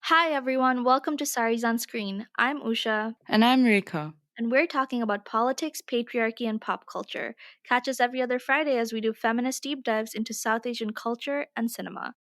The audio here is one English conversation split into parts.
Hi everyone, welcome to Saris on Screen. I'm Usha, And I'm Rekha. and we're talking about politics, patriarchy, and pop culture. Catch us every other Friday as we do feminist deep dives into South Asian culture and cinema.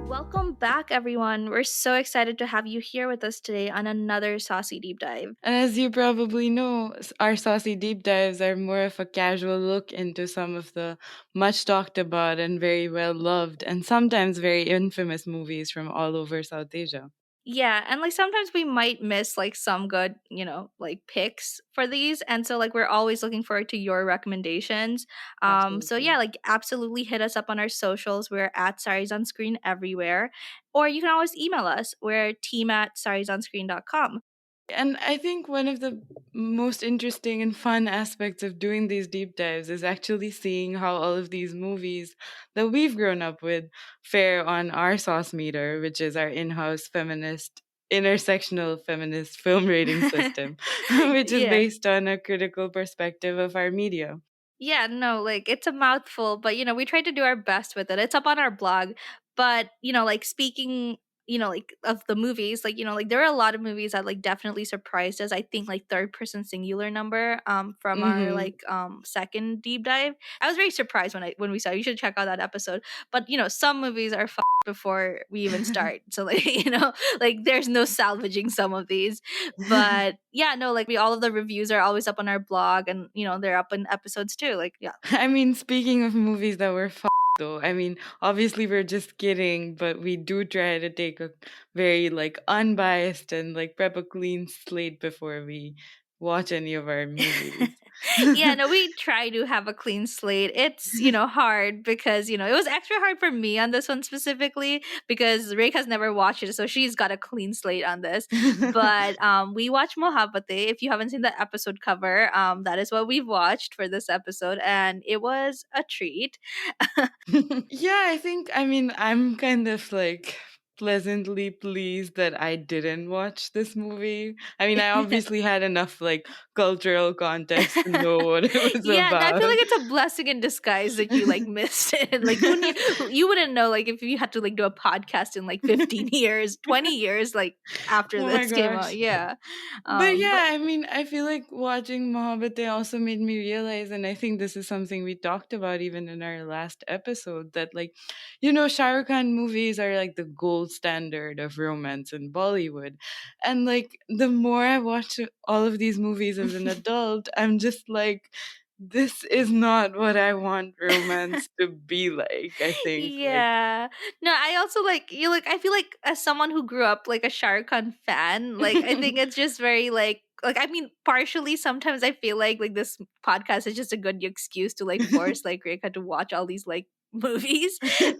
Welcome back, everyone. We're so excited to have you here with us today on another Saucy Deep Dive. And as you probably know, our saucy deep dives are more of a casual look into some of the much talked about and very well loved and sometimes very infamous movies from all over South Asia. Yeah, and like sometimes we might miss like some good, like picks for these. And so like we're always looking forward to your recommendations. So Absolutely. yeah, like absolutely hit us up on our socials. We're at Saris on Screen everywhere. Or you can always email us. We're team at sarisonscreen.com. And I think one of the most interesting and fun aspects of doing these deep dives is actually seeing how all of these movies that we've grown up with fare on our sauce meter, which is our in house intersectional feminist film rating system, which is Yeah. based on a critical perspective of our media. Yeah, no, like it's a mouthful, but we try to do our best with it. It's up on our blog. But, like speaking, like of the movies, like, like there are a lot of movies that like definitely surprised us. I think like third person singular number from our Hmm. like second deep dive. I was very surprised when we saw it. You should check out that episode. But, some movies are before we even start. So like, like there's no salvaging some of these. But yeah, no, like we all of the reviews are always up on our blog, and they're up in episodes too. Like, yeah. I mean, speaking of movies that were though, I mean, obviously we're just kidding, but we do try to take a very like unbiased and like prep a clean slate before we watch any of our movies. Yeah, no, we try to have a clean slate. It's, hard because, it was extra hard for me on this one specifically because Rekha's never watched it, so she's got a clean slate on this. But we watched Mohabbatein. If you haven't seen the episode cover, that is what we've watched for this episode, and it was a treat. Yeah, I think, I mean, I'm kind of like pleasantly pleased that I didn't watch this movie. I mean, I obviously had enough like cultural context to know what it was Yeah, and I feel about. like it's a blessing in disguise that you like missed it. Like who knew, you wouldn't know like if you had to like do a podcast in like 15 years, 20 years like after Oh my this came out. gosh. Yeah. But But yeah, I mean, I feel like watching Mohabbatein also made me realize, and I think this is something we talked about even in our last episode, that like, Shah Rukh Khan movies are like the gold standard of romance in Bollywood. And like, the more I watch all of these movies as an adult, I'm just like, this is not what I want romance to be like, I think. Like, yeah. No, I also like you like I feel like as someone who grew up like a Shah Rukh Khan fan, like I think it's just very like I mean partially sometimes I feel like this podcast is just a good excuse to like force like Rekha to watch all these like movies.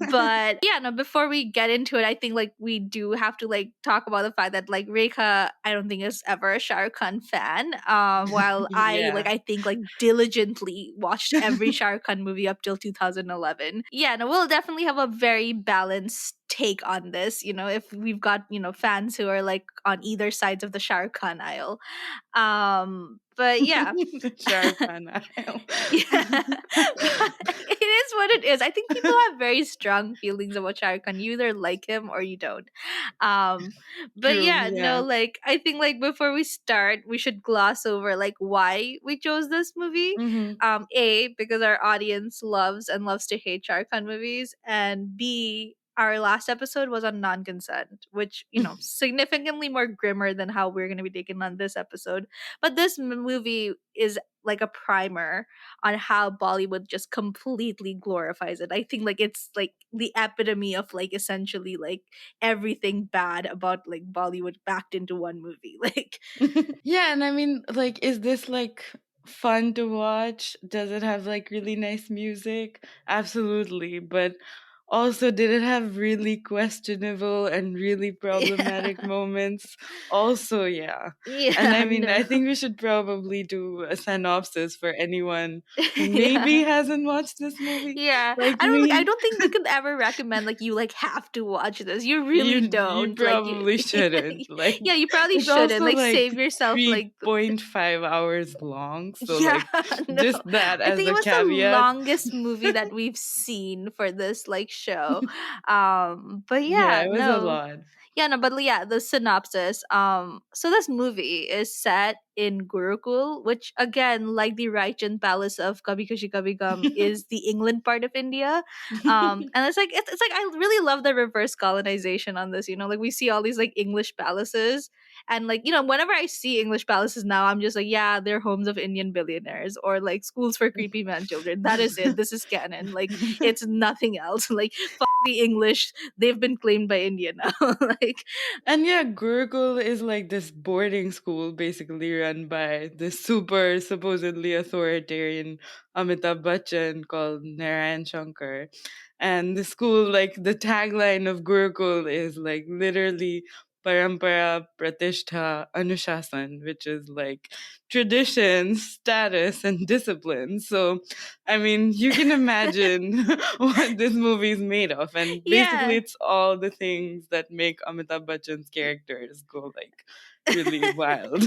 But yeah, no, before we get into it, I think like we do have to like talk about the fact that like Rekha I don't think is ever a Shah Rukh Khan fan. While I yeah. I think like diligently watched every Shah Rukh Khan movie up till 2011. Yeah, no, we'll definitely have a very balanced take on this, if we've got, fans who are like on either sides of the Shah Rukh Khan aisle. But yeah. The Shah Rukh Khan aisle. Yeah. It is what it is. I think people have very strong feelings about Shah Rukh Khan. You either like him or you don't. Um, but True, yeah, no, yeah. like I think like before we start, we should gloss over like why we chose this movie. Mhm. A, because our audience loves to hate Shah Rukh Khan movies, and B, our last episode was on non-consent, which significantly more grimmer than how we're going to be taken on this episode. But this movie is like a primer on how Bollywood just completely glorifies it. I think like it's like the epitome of like essentially like everything bad about like Bollywood packed into one movie. Like Yeah, and I mean, like, is this like fun to watch? Does it have like really nice music? Absolutely. But Also, did it have really questionable and really problematic Yeah. moments? Also, yeah. And I Yeah, mean, no. I think we should probably do a synopsis for anyone who maybe Yeah. hasn't watched this movie Yeah. like I me. don't think we could ever recommend like you like have to watch this. You really You don't. Like you probably shouldn't. Like, yeah, you probably it's shouldn't. also Like like save yourself like 3.5 hours long. So, yeah, like, no. just that I as think it a was the caveat. longest movie that we've seen for this like show. But Yeah, yeah, it was a no. lot. Yeah, no, but yeah, the synopsis. So this movie is set in Gurukul, which again, like the Raichan Palace of Kabhi Khushi Kabhi Gum, is the England part of India. And it's like I really love the reverse colonization on this. You know, like we see all these like English palaces, and like whenever I see English palaces now, I'm just like, yeah, they're homes of Indian billionaires or like schools for creepy man children. That is it. This is canon. Like it's nothing else. Like fuck the English, they've been claimed by India now. Like And yeah, Gurukul is like this boarding school basically run by this super supposedly authoritarian Amitabh Bachchan called Narayan Shankar. And the school, like the tagline of Gurukul is like literally Parampara Pratishtha Anushasan, which is like tradition, status, and discipline. So, I mean, you can imagine what this movie is made of. And basically, yeah. it's all the things that make Amitabh Bachchan's characters go like really wild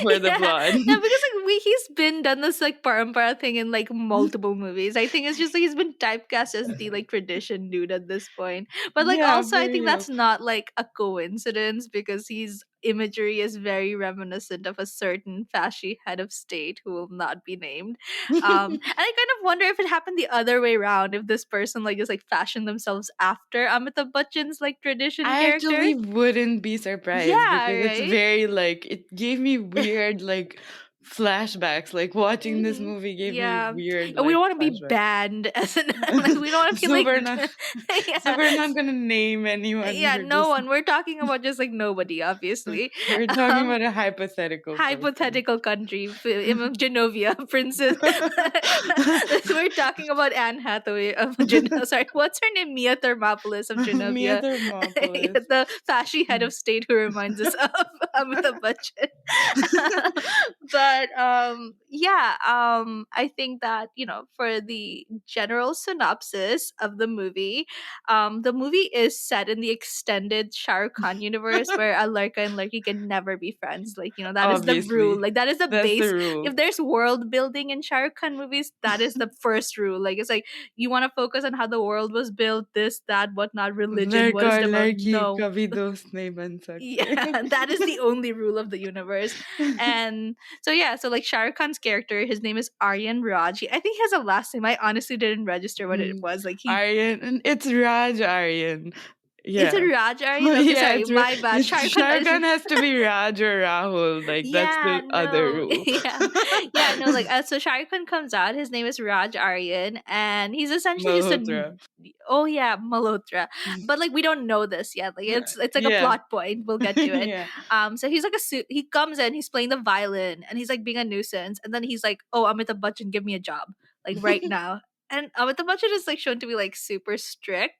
for the Yeah, plot. yeah, because like he's been done this like parampara thing in like multiple movies. I think it's just like he's been typecast as the like tradition dude at this point. But like Yeah, also I for think real. that's not like a coincidence because he's imagery is very reminiscent of a certain fasci head of state who will not be named. And I kind of wonder if it happened the other way around, if this person like just like fashioned themselves after Amitabh Bachchan's like tradition I character. actually wouldn't be surprised Yeah, because it's right. very like it gave me weird like flashbacks. Like watching this Hmm. movie gave me Yeah, weird and we like don't want to be flashbacks. banned as an like we don't want to be like super not yeah, super not gonna name anyone. yeah, We're no just one. We're talking about just like nobody, obviously. we're talking Um, about a hypothetical person. hypothetical country, Genovia, princess. We're talking about Anne Hathaway of sorry, what's her name? Mia Thermopolis of Mia Genovia, Thermopolis. the fasci head of state who reminds us of Amitabh Bachchan. But yeah, I think that for the general synopsis of the movie is set in the extended Shah Rukh Khan universe where a Larka and Larky can never be friends. Like, that is the rule. Obviously. Like, that is the That's the base. rule. If there's world building in Shah Rukh Khan movies, that is the first rule. Like, it's like, you want to focus on how the world was built, this, that, whatnot, religion, लड़का और wisdom. लड़की No. कभी दोस्त नहीं बन Yeah, सकते. that is the only rule of the universe. And so yeah, so like Shah Rukh Khan's character, his name is Aryan Raj. I think he has a last name. I honestly didn't register what it Mm. was. Like Aryan, and it's Raj Aryan. is it Yeah. Raj Aryan? Okay, Yeah, sorry, my bad. Shah Rukh Khan. Shah Rukh Khan has to be Raj or Rahul. Like, that's Yeah, the other no, rule. yeah, yeah, no. Like, so Shah Rukh Khan comes out. His name is Raj Aryan, and he's essentially just a Malhotra. oh yeah, Malhotra. But like we don't know this yet. Like it's like a Yeah. plot point. We'll get to it. Yeah. So he's like he comes in, he's playing the violin, and he's like being a nuisance, and then he's like, "Oh, Amitabh Bachchan, give me a job, like right now." And Amitabh Bachchan is like shown to be like super strict.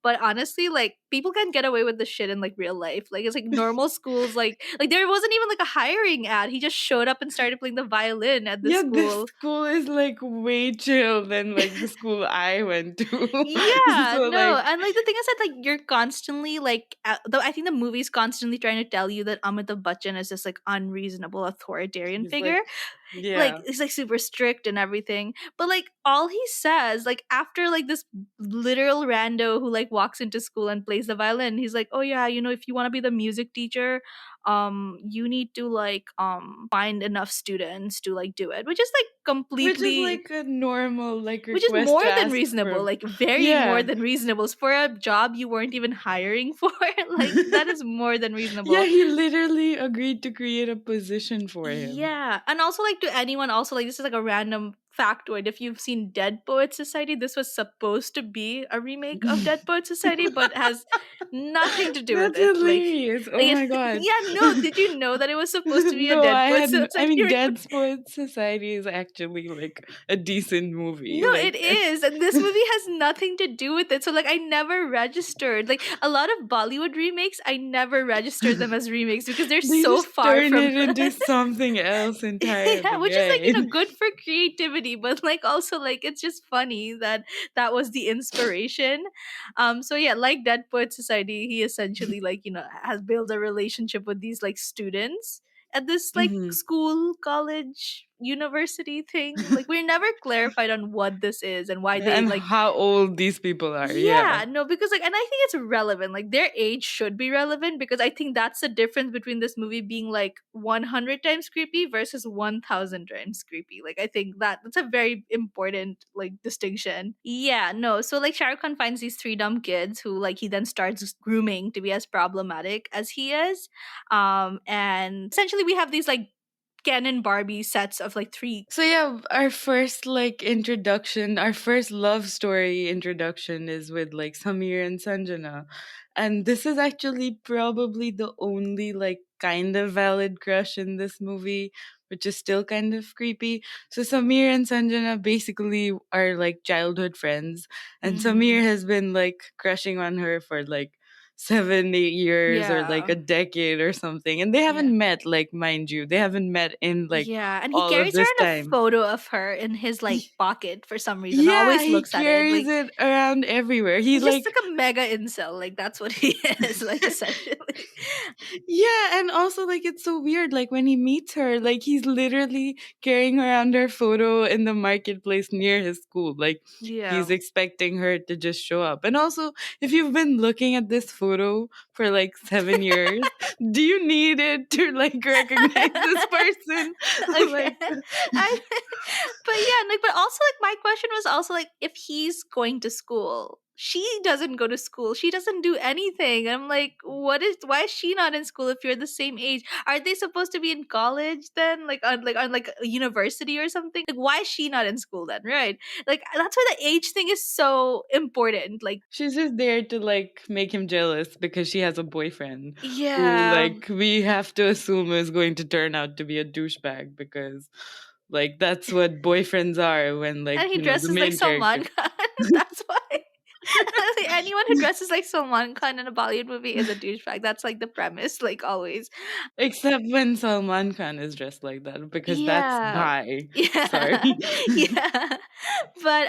But honestly, like people can get away with this shit in like real life. Like it's like normal schools, like there wasn't even like a hiring ad. He just showed up and started playing the violin at the Yeah, this school. school is like way chill than like the school I went to. Yeah, So no, like and like the thing is that like you're constantly like, though I think the movie's constantly trying to tell you that Amitabh Bachchan is this like unreasonable authoritarian he's figure. like Like yeah. he's like super strict and everything, but like all he says, like after like this literal rando who like walks into school and plays the violin, he's like, "Oh yeah, if you want to be the music teacher, you need to like find enough students to like do it," which is like Which is completely, like a normal like which is request more to than ask for reasonable, like very more yeah. than reasonable. It's for a job you weren't even hiring for. Like that is more than Yeah, reasonable. he literally agreed to create a position for him. Yeah, and also like to anyone, also like this is like a random factoid, if you've seen Dead Poet Society, this was supposed to be a remake of Dead Poet Society, but has nothing to do with That's it. hilarious. Oh Like my god. yeah, no, did you know that it was supposed to be a No, Dead I Poet hadn't. I Society mean, remake? Dead Sports Society is actually like a decent movie. No, it Like, is. And this movie has nothing to do with it. So like I never registered. Like a lot of Bollywood remakes, I never registered them as remakes because they're they so just far turn from it into something else yeah, entirely, which is like, right? good for creativity, but like also like it's just funny that that was the inspiration. So yeah, like Dead Poet Society, he essentially like, has built a relationship with these like students at this like Mhm. school, college, university thing. Like we're never clarified on what this is and why they And like how old these people are, yeah. yeah, no, because like, and I think it's relevant. Like, their age should be relevant because I think that's the difference between this movie being like 100 times creepy versus 1,000 times creepy. Like, I think that's a very important like distinction. Yeah, no, so like Shah Rukh Khan finds these three dumb kids who like he then starts grooming to be as problematic as he is, and essentially we have these like Ken and Barbie sets of like three. So yeah, our first like introduction, our first love story introduction is with like Samir and Sanjana. And this is actually probably the only like kind of valid crush in this movie, which is still kind of creepy. So Samir and Sanjana basically are like childhood friends, and Samir Mhm. has been like crushing on her for like 7, 8 years or like Yeah. a decade or something, and they Yeah. haven't met, like, mind you, they haven't met in like Yeah, and he all of carries this around a time. photo of her in his like Y- pocket for some reason. Yeah, Always he looks at it. carries Like it around everywhere. He he's just like, like a mega incel. Like that's what he is. Like essentially. yeah, and also like it's so weird. Like when he meets her, like he's literally carrying around her photo in the marketplace near his school. Like he's Yeah. expecting her to just show up. And also, if you've been looking at this photo for like 7 years, do you need it to like recognize this person? Okay. Like, I, but yeah, like, but also like my question was also like if he's going to school, she doesn't go to school. She doesn't do anything. I'm like, why is she not in school if you're the same age? Are they supposed to be in college then? Like on a university or something? Like why is she not in school then? Right? Like that's why the age thing is so important. Like she's just there to like make him jealous because she has a boyfriend who yeah. like we have to assume is going to turn out to be a douchebag because like that's what boyfriends are when, like, And he the dresses like main character. Salman Khan. That's why. Like, anyone who dresses like Salman Khan in a Bollywood movie is a douchebag. That's like the premise, like always. Except when Salman Khan is dressed like that because that's Yeah. bi. Sorry. Yeah. Yeah. But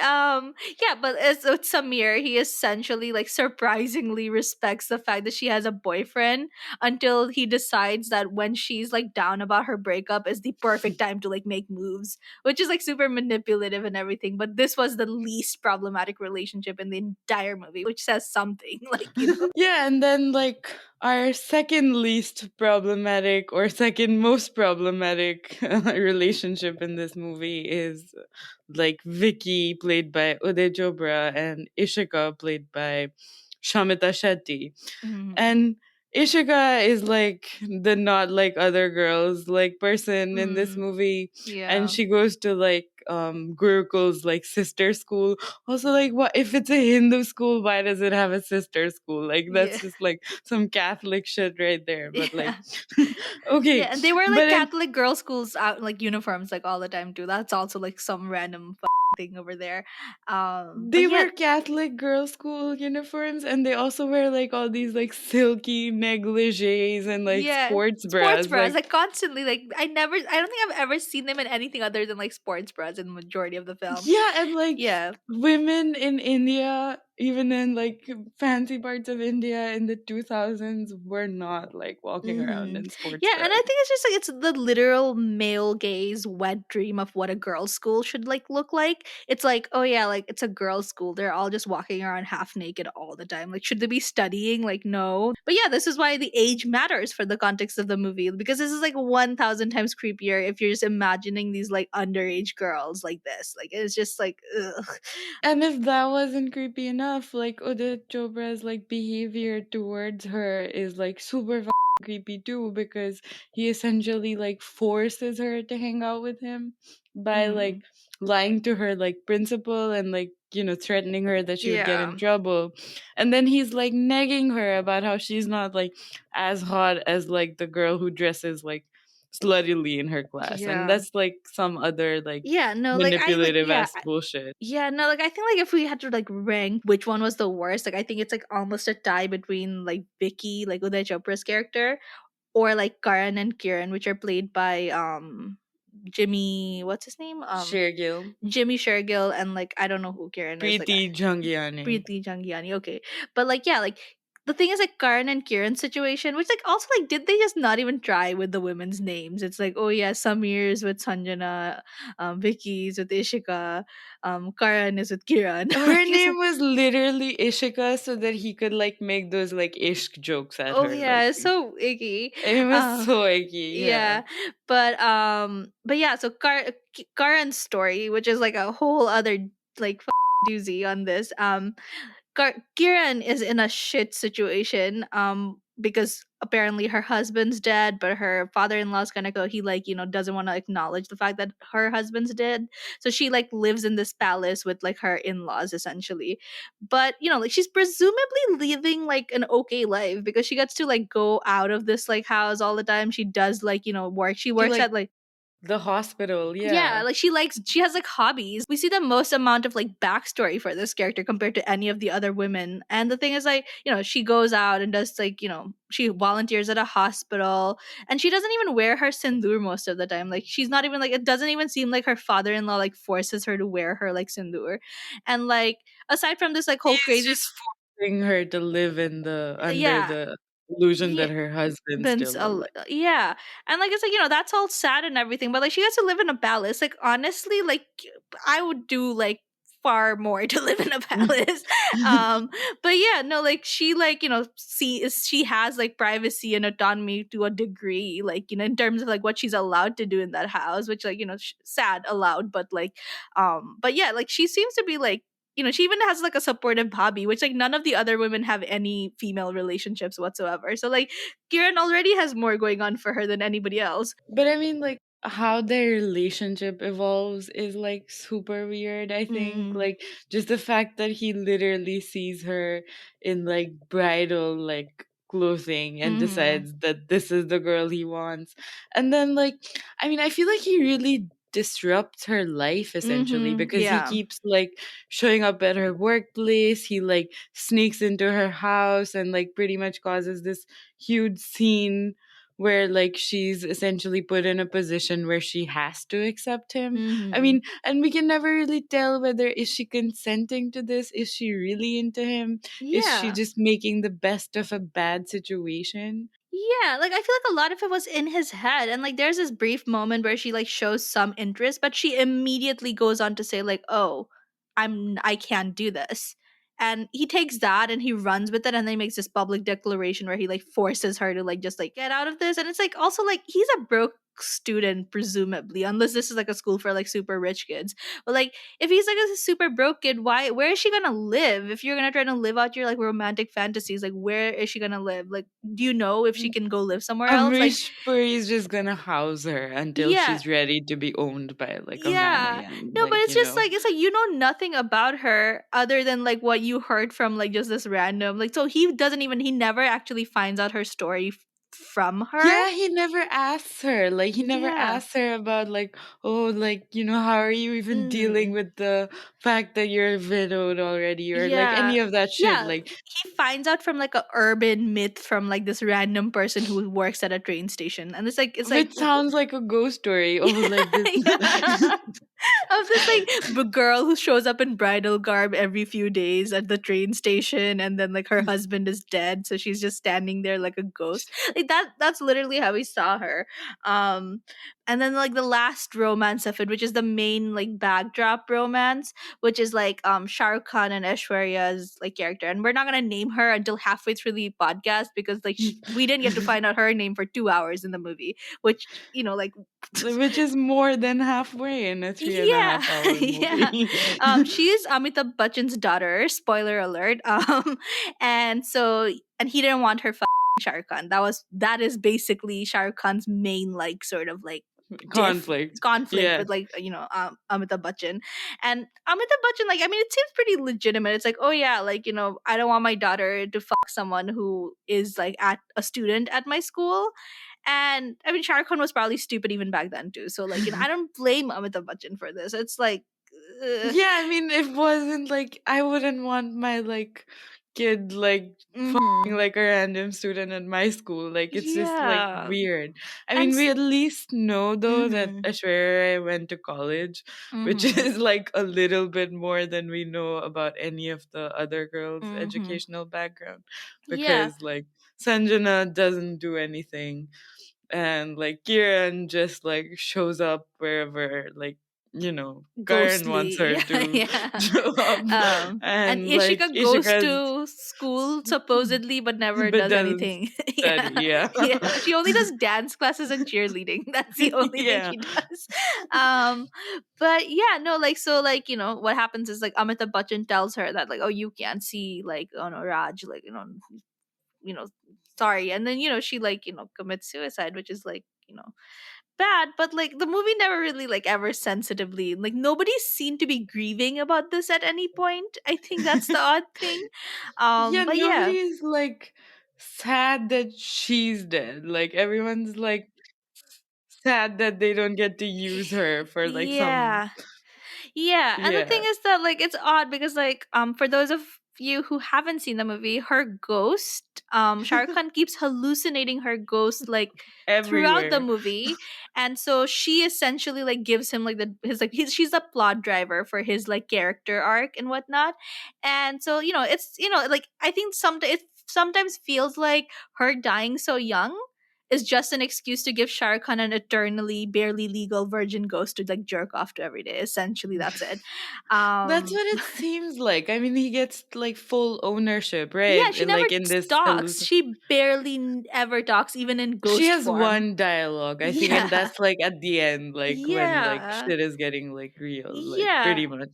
yeah, but as with Samir, he essentially like surprisingly respects the fact that she has a boyfriend until he decides that when she's like down about her breakup is the perfect time to like make moves, which is like super manipulative and everything. But this was the least problematic relationship in the entire movie, which says something. Like. Yeah, and then like our second least problematic or second most problematic relationship in this movie is like Vicky, played by Uday Chopra, and Ishika, played by Shamita Shetty. Mhm. And Ishika is like the not like other girls like person in this Mm, movie, and yeah. she goes to like Gurukul's like sister school. Also, like, what if it's a Hindu school, why does it have a sister school? Like Yeah. that's just like some Catholic shit right there. But like, Yeah. Yeah, okay, and they wear but like then Catholic girls' schools out like uniforms like all the time too. That's also like some random thing over there. But they yeah, wear Catholic girl school uniforms, and they also wear like all these like silky negligees and like yeah, sports sports bras. bras Like, like constantly. Like I don't think I've ever seen them in anything other than like sports bras in the majority of the film. yeah, and like Yeah. women in India, even in like fancy parts of India in the 2000s, were not like walking around in sports Yeah, and bras. I think it's just like it's the literal male gaze wet dream of what a girls' school should like look like. It's like, oh yeah, like it's a girls' school. They're all just walking around half naked all the time. Like, should they be studying? Like, no. But yeah, this is why the age matters for the context of the movie because this is like 1,000 times creepier if you're just imagining these like underage girls like this. Like, it's just like, ugh. And if that wasn't creepy enough, like Udit Chopra's like behavior towards her is like super creepy too because he essentially like forces her to hang out with him. by like Mm. lying to her like principal and like threatening her that she would get Yeah. in trouble. And then he's like negging her about how she's not like as hot as like the girl who dresses like sluttily in her class, and Yeah. that's like some other like Yeah, no, like I like manipulative yeah, ass bullshit. yeah, no, like I think like if we had to like rank which one was the worst, like I think it's like almost a tie between like Vicky, like Uday Chopra's character, or like Karan and Kiran, which are played by Jimmy, what's his name? Shergill, Jimmy Shergill, and like I don't know who Kiran is, like Preeti Jungiani. Preeti Jungiani. Okay, but like yeah, like the thing is like Karan and Kiran's situation, which like also like did they just not even try with the women's names? It's like, oh yeah, Samir's with Sanjana, Vicky's with Ishika, Karan is with Kiran. Her Like it's name like, was literally Ishika so that he could like make those like ishq jokes at oh her. yeah, Like it's so icky. it was Uh, so icky, yeah. yeah, but yeah, so Karan's story, which is like a whole other like doozy on this. Kiran is in a shit situation because apparently her husband's dead, but her father-in-law's gonna go, he like doesn't want to acknowledge the fact that her husband's dead, so she like lives in this palace with like her in-laws essentially. But like she's presumably living like an okay life because she gets to like go out of this like house all the time. She does like work, she To works like at like, the hospital, yeah, yeah. like she has like hobbies. We see the most amount of like backstory for this character compared to any of the other women. And the thing is like, she goes out and does like, she volunteers at a hospital, and she doesn't even wear her sindoor most of the time. Like she's not even like, it doesn't even seem like her father-in-law like forces her to wear her like sindoor. And like aside from this like whole He's crazy just forcing her to live in the under yeah, the illusion yeah, that her husband's Ben's still alive. yeah, and like it's like that's all sad and everything, but like she gets to live in a palace. Like honestly, like I would do like far more to live in a palace. um, but yeah, no, like she like she has like privacy and autonomy to a degree, like in terms of like what she's allowed to do in that house, which like sad allowed, but like but yeah, like she seems to be like she even has like a supportive hobby, which like none of the other women have any female relationships whatsoever. So like Kieran already has more going on for her than anybody else. But I mean, like, how their relationship evolves is like super weird, I think. Mm, Like, just the fact that he literally sees her in like bridal, like, clothing and mm-hmm, decides that this is the girl he wants. And then, like, I mean, I feel like he really disrupts her life essentially mm-hmm, because he yeah, keeps like showing up at her workplace. He like sneaks into her house and like pretty much causes this huge scene where like she's essentially put in a position where she has to accept him. I mm-hmm, mean, and we can never really tell whether is she consenting to this, is she really into him, is she yeah. just making the best of a bad situation. Yeah, like I feel like a lot of it was in his head. And like there's this brief moment where she like shows some interest, but she immediately goes on to say like, "Oh, I can't do this." And he takes that and he runs with it, and then he makes this public declaration where he like forces her to like just like get out of this. And it's like also like he's a broke student presumably, unless this is like a school for like super rich kids. But like if he's like a super broke kid, where is she gonna live? If you're gonna try to live out your like romantic fantasies, like where is she gonna live? Like do you know if she can go live somewhere I'm else? pretty Like, sure he's just gonna house her until yeah, she's ready to be owned by like a man yeah. again, No, but like it's just like it's like you know nothing about her other than like what you heard from like just this random like. So he never actually finds out her story from her. Yeah, he never asks her. Like he never Yeah. asks her about like, oh, like, how are you even dealing Mm. with the fact that you're widowed already or like Yeah. any of that shit. Yeah. Like He finds out from like a urban myth from like this random person who works at a train station. And it's like which sounds like a ghost story. Oh, like this. yeah. Of this like girl who shows up in bridal garb every few days at the train station, and then like her husband is dead, so she's just standing there like a ghost. Like that's literally how we saw her. um and then like the last romance of it, which is the main like backdrop romance, which is like Shah Rukh Khan and Aishwarya's like character, and we're not gonna name her until halfway through the podcast because like we didn't get to find out her name for 2 hours in the movie, which like which is more than halfway in a three and a yeah, half hour yeah. movie. She's Amitabh Bachchan's daughter. Spoiler alert. And so, and he didn't want her Shah Rukh Khan. That is basically Shah Rukh Khan's main like sort of like diff Conflict. conflict Yeah. with like Amitabh Bachchan. And Amitabh Bachchan, like, I mean, it seems pretty legitimate. It's like, oh yeah, like, I don't want my daughter to fuck someone who is like at a student at my school. And I mean, Shah Rukh Khan was probably stupid even back then too. So like, I don't blame Amitabh Bachchan for this. It's like, uh, Yeah, I mean, it wasn't like I wouldn't want my like kid like mm-hmm. like a random student at my school. Like it's just like Yeah. weird. I And mean, we at least know though that mm-hmm. Aishwarya Rai went to college, which Mm-hmm. is like a little bit more than we know about any of the other girls' Mm-hmm. educational background, Yeah. because like Sanjana doesn't do anything, and like Kiran just like shows up wherever like Karan wants Ghostly. her Yeah, to yeah. show up, And and like Ishika goes Ishika's to school supposedly but never but does doesn't anything. study. Yeah. Yeah. Yeah. She only does dance classes and cheerleading. That's the only thing Yeah. she does. Um but yeah, no, like, so like, what happens is like Amitabh Bachchan tells her that like, oh, you can't see like, oh no, Raj, like, you know, sorry. And then, she like, commits suicide, which is like, bad. But like the movie never really like ever sensitively, like nobody seemed to be grieving about this at any point. I think that's the odd thing. Yeah, But yeah. nobody is like sad that she's dead. Like everyone's like sad that they don't get to use her for like some. Yeah. Yeah, and the thing Yeah. is that like it's odd because like for those of you who haven't seen the movie, her ghost, Shah Rukh Khan keeps hallucinating her ghost like throughout the Everywhere. movie, and so she essentially like gives him like she's a plot driver for his like character arc and whatnot, and so it's like I think it sometimes feels like her dying so young is just an excuse to give Shah Rukh Khan an eternally barely legal virgin ghost to like jerk off to every day. Essentially, that's it. That's Um, what it seems like. I mean, he gets like full ownership, yeah, right? she never Like in this talks. She barely ever talks, even in she ghost has form. one dialogue, I think, and Yeah, that's like at the end, like when like yeah, shit is getting like real, like yeah. pretty much.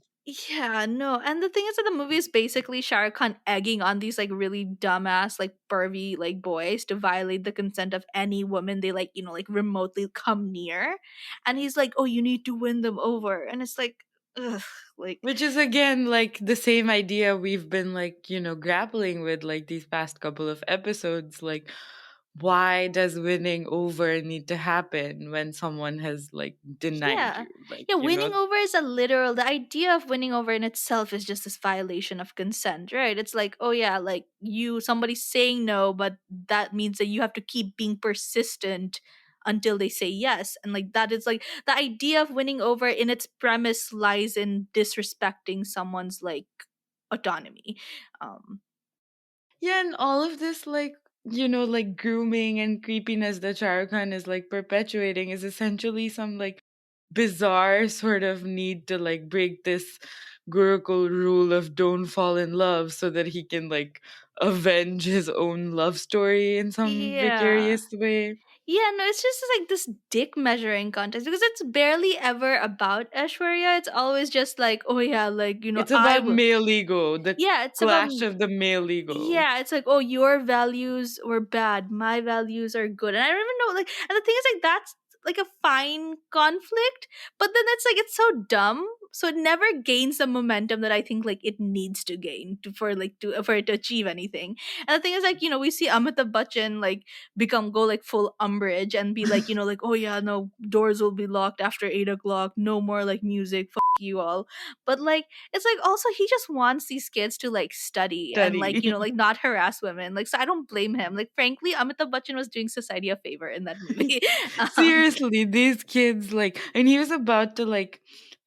Yeah, no. And the thing is that the movie is basically Shah Rukh Khan egging on these like really dumbass, like pervy like boys to violate the consent of any woman they like, like remotely come near. And he's like, oh, you need to win them over. And it's like, ugh, like, Which is again like the same idea we've been like, grappling with like these past couple of episodes. Like, why does winning over need to happen when someone has like denied yeah. you? Like, Yeah, winning over is a literal the idea of winning over in itself is just this violation of consent, right? It's like, oh yeah, like somebody's saying no, but that means that you have to keep being persistent until they say yes. And like that is like the idea of winning over in its premise lies in disrespecting someone's like autonomy. Um yeah, and all of this like grooming and creepiness that Shah Rukh Khan is like perpetuating is essentially some like bizarre sort of need to like break this Gurukul rule of don't fall in love so that he can like avenge his own love story in some yeah. vicarious way. Yeah, no, it's just like this dick measuring contest because it's barely ever about Aishwarya. It's always just like, oh yeah, like It's I about will. male ego, the Yeah, it's about clash of the male ego. yeah, it's like, oh, your values were bad, my values are good, and I don't even know, like, and the thing is, like, that's like a fine conflict, but then it's like it's so dumb, so it never gains the momentum that I think like it needs to gain for it to achieve anything. And the thing is, like, we see Amitabh Bachchan like go like full umbrage and be like, like, oh yeah, no, doors will be locked after 8 o'clock, no more like music, fuck you all, but like it's like also he just wants these kids to like study and like Study. like not harass women, like, so I don't blame him. Like, frankly, Amitabh Bachchan was doing society a favor in that movie. um Seriously, these kids like, and he was about to like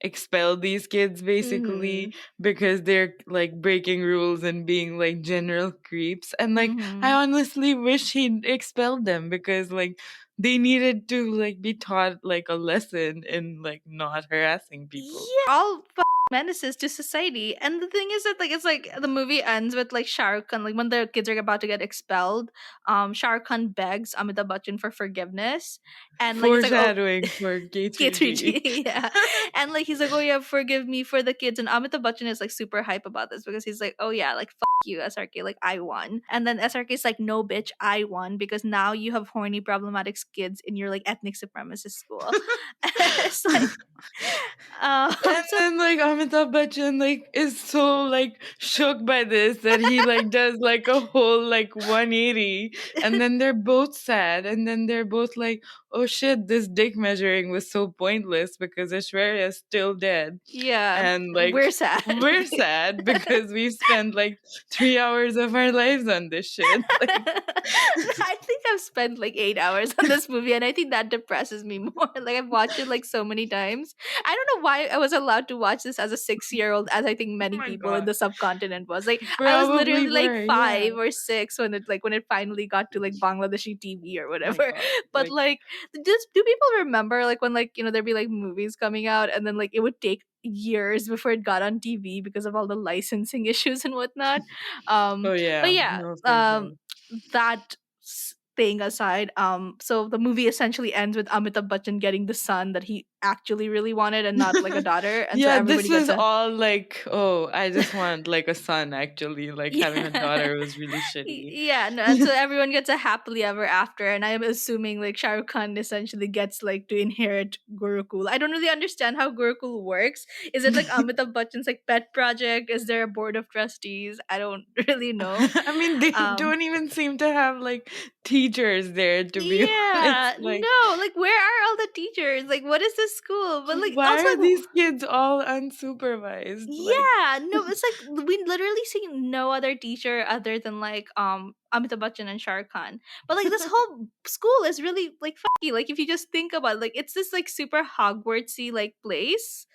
expel these kids basically mhm, because they're like breaking rules and being like general creeps. And like I mhm. honestly wish he'd expelled them because like they needed to like be taught like a lesson in like not harassing people. Yeah, all menaces to society. And the thing is that like it's like the movie ends with like Shah Rukh Khan, like when the kids are about to get expelled, Shah Rukh Khan begs Amitabh Bachchan for forgiveness, and like it's like, oh, Foreshadowing for K3G. K3G, yeah. And like he's like, oh yeah, forgive me for the kids. And Amitabh Bachchan is like super hype about this because he's like, oh yeah, like fuck you, SRK, like I won. And then SRK is like, no bitch, I won because now you have horny problematic kids in your like ethnic supremacist school. It's like And so then like Amitabh Bachchan like is so like shook by this that he like does like a whole like 180, and then they're both sad, and then they're both like, oh shit, this dick measuring was so pointless because Aishwarya is still dead. yeah, And we're like sad. we're sad because we spent like 3 hours of our lives on this shit. Like I think I've spent like 8 hours on this movie, and I think that depresses me more. Like I've watched it like so many times. I don't know why I was allowed to watch this as a 6 year old, as I think oh many my people in god. the subcontinent was. Like I was Probably literally like were, yeah. 5 or 6 when it finally got to like Bangladeshi TV or Oh my whatever. god. But Like like, just do people remember like when like there'd be like movies coming out and then like it would take years before it got on TV because of all the licensing issues and whatnot. oh But yeah, yeah, no for sure. that thing aside, so the movie essentially ends with Amitabh Bachchan getting the son that he actually really wanted and not like a daughter, and so Yeah, everybody this gets was a all like, oh, I just want like a son actually. Like having a yeah. daughter was really shitty. Yeah, no, and so everyone gets a happily ever after, and I'm assuming like Shah Rukh Khan essentially gets like to inherit Gurukul. I don't really understand how Gurukul works. Is it like Amitabh Bachchan's like pet project? Is there a board of trustees? I don't really know. I mean, they Um, don't even seem to have like teachers there, to be honest. yeah, Like, no, like where are all the teachers? Like, what is this school? But like, why also are like, these kids all unsupervised? Like, yeah, no, it's like we literally see no other teacher other than like Amitabh Bachchan and Shah Rukh Khan. But like this whole school is really like fucky. Like if you just think about it, like it's this like super Hogwartsy like place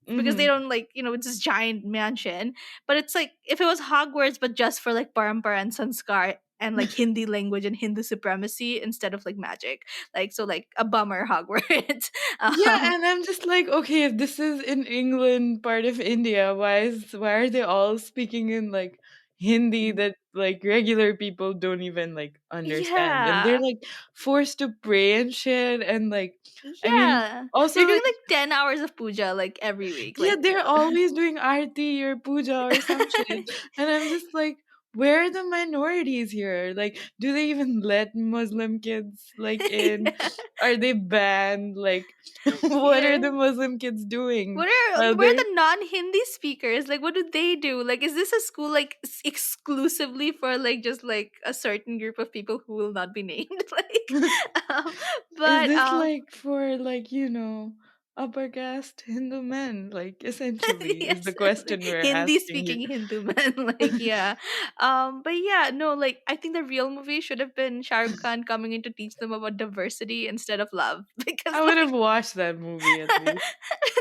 because they hmm. don't like it's this giant mansion. But it's like if it was Hogwarts but just for like parampara and sanskar and like Hindi language and Hindu supremacy instead of like magic. Like so like a bummer Hogwarts. Yeah, um and I'm just like, okay, if this is in England, part of India, why are they all speaking in like Hindi that like regular people don't even like understand? And they're yeah. like forced to pray and shit, and like I mean, Yeah. They're also doing like, like 10 hours of puja like every week. yeah, Like they're always doing arti or puja or some shit. And I'm just like, where are the minorities here? Like, do they even let Muslim kids like in? Are they banned? Like, what are yeah. the Muslim kids doing? Where are They're the non-Hindi speakers? Like what do they do? Like is this a school like exclusively for like just like a certain group of people who will not be named? Like um, is but this like for like, upper caste Hindu men? Like, essentially, is the yes, question we're Hindi asking here. speaking Hindu men. Like yeah, but yeah, no, like I think the real movie should have been Shah Rukh Khan coming in to teach them about diversity instead of love because I would have like watched that movie at least.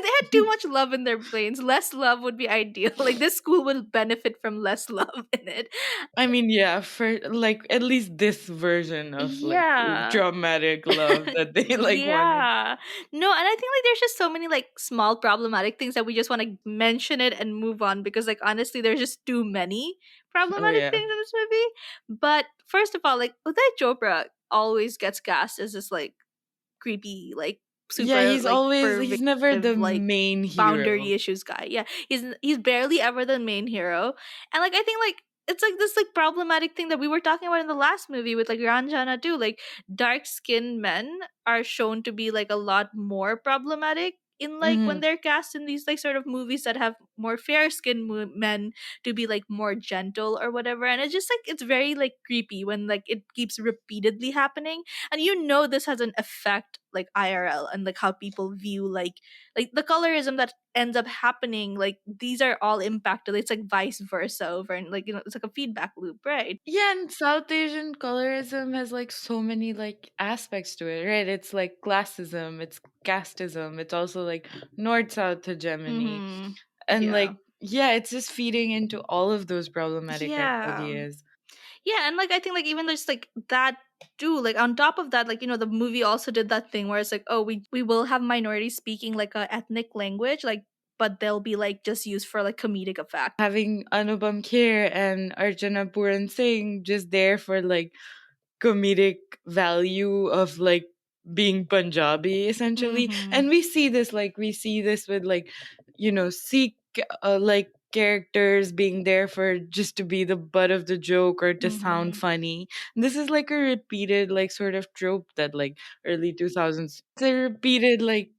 they had too much love in their brains. Less love would be ideal. Like this school will benefit from less love in it. I mean, yeah, for like at least this version of like Yeah. dramatic love that they like wanted. Yeah. No, and I think like there's just so many like small problematic things that we just want to mention it and move on because like honestly there's just too many Oh problematic yeah. things in this movie. But first of all, like Uday Chopra always gets cast as this like creepy, like Yeah, super like he's never the pervasive, like main boundary hero. issues guy. Yeah, he's barely ever the main hero, and like I think like it's like this like problematic thing that we were talking about in the last movie with like Ranjana too. Like dark skinned men are shown to be like a lot more problematic in like when Hmm. they're cast in these like sort of movies that have more fair skinned men to be like more gentle or whatever, and it's just like it's very like creepy when like it keeps repeatedly happening, and this has an effect like IRL and like how people view like the colorism that ends up happening. Like these are all impacted. It's like vice versa over, and like it's like a feedback loop, right? Yeah, and South Asian colorism has like so many like aspects to it, right? It's like classism, it's casteism, it's also like North South hegemony. Mm-hmm. And Yeah. like, yeah, it's just feeding into all of those problematic Yeah. ideas. Yeah, and like I think like even there's like that too. Like on top of that, like the movie also did that thing where it's like, oh, we will have minorities speaking like a ethnic language, like but they'll be like just used for like comedic effect. Having Anupam Kher and Archana Puran Singh just there for like comedic value of like being Punjabi essentially. Mm-hmm. And we see this with like, Sikh like characters being there for just to be the butt of the joke or to sound Mm-hmm. funny. This is like a repeated like sort of trope that like early 2000s. It's a repeated like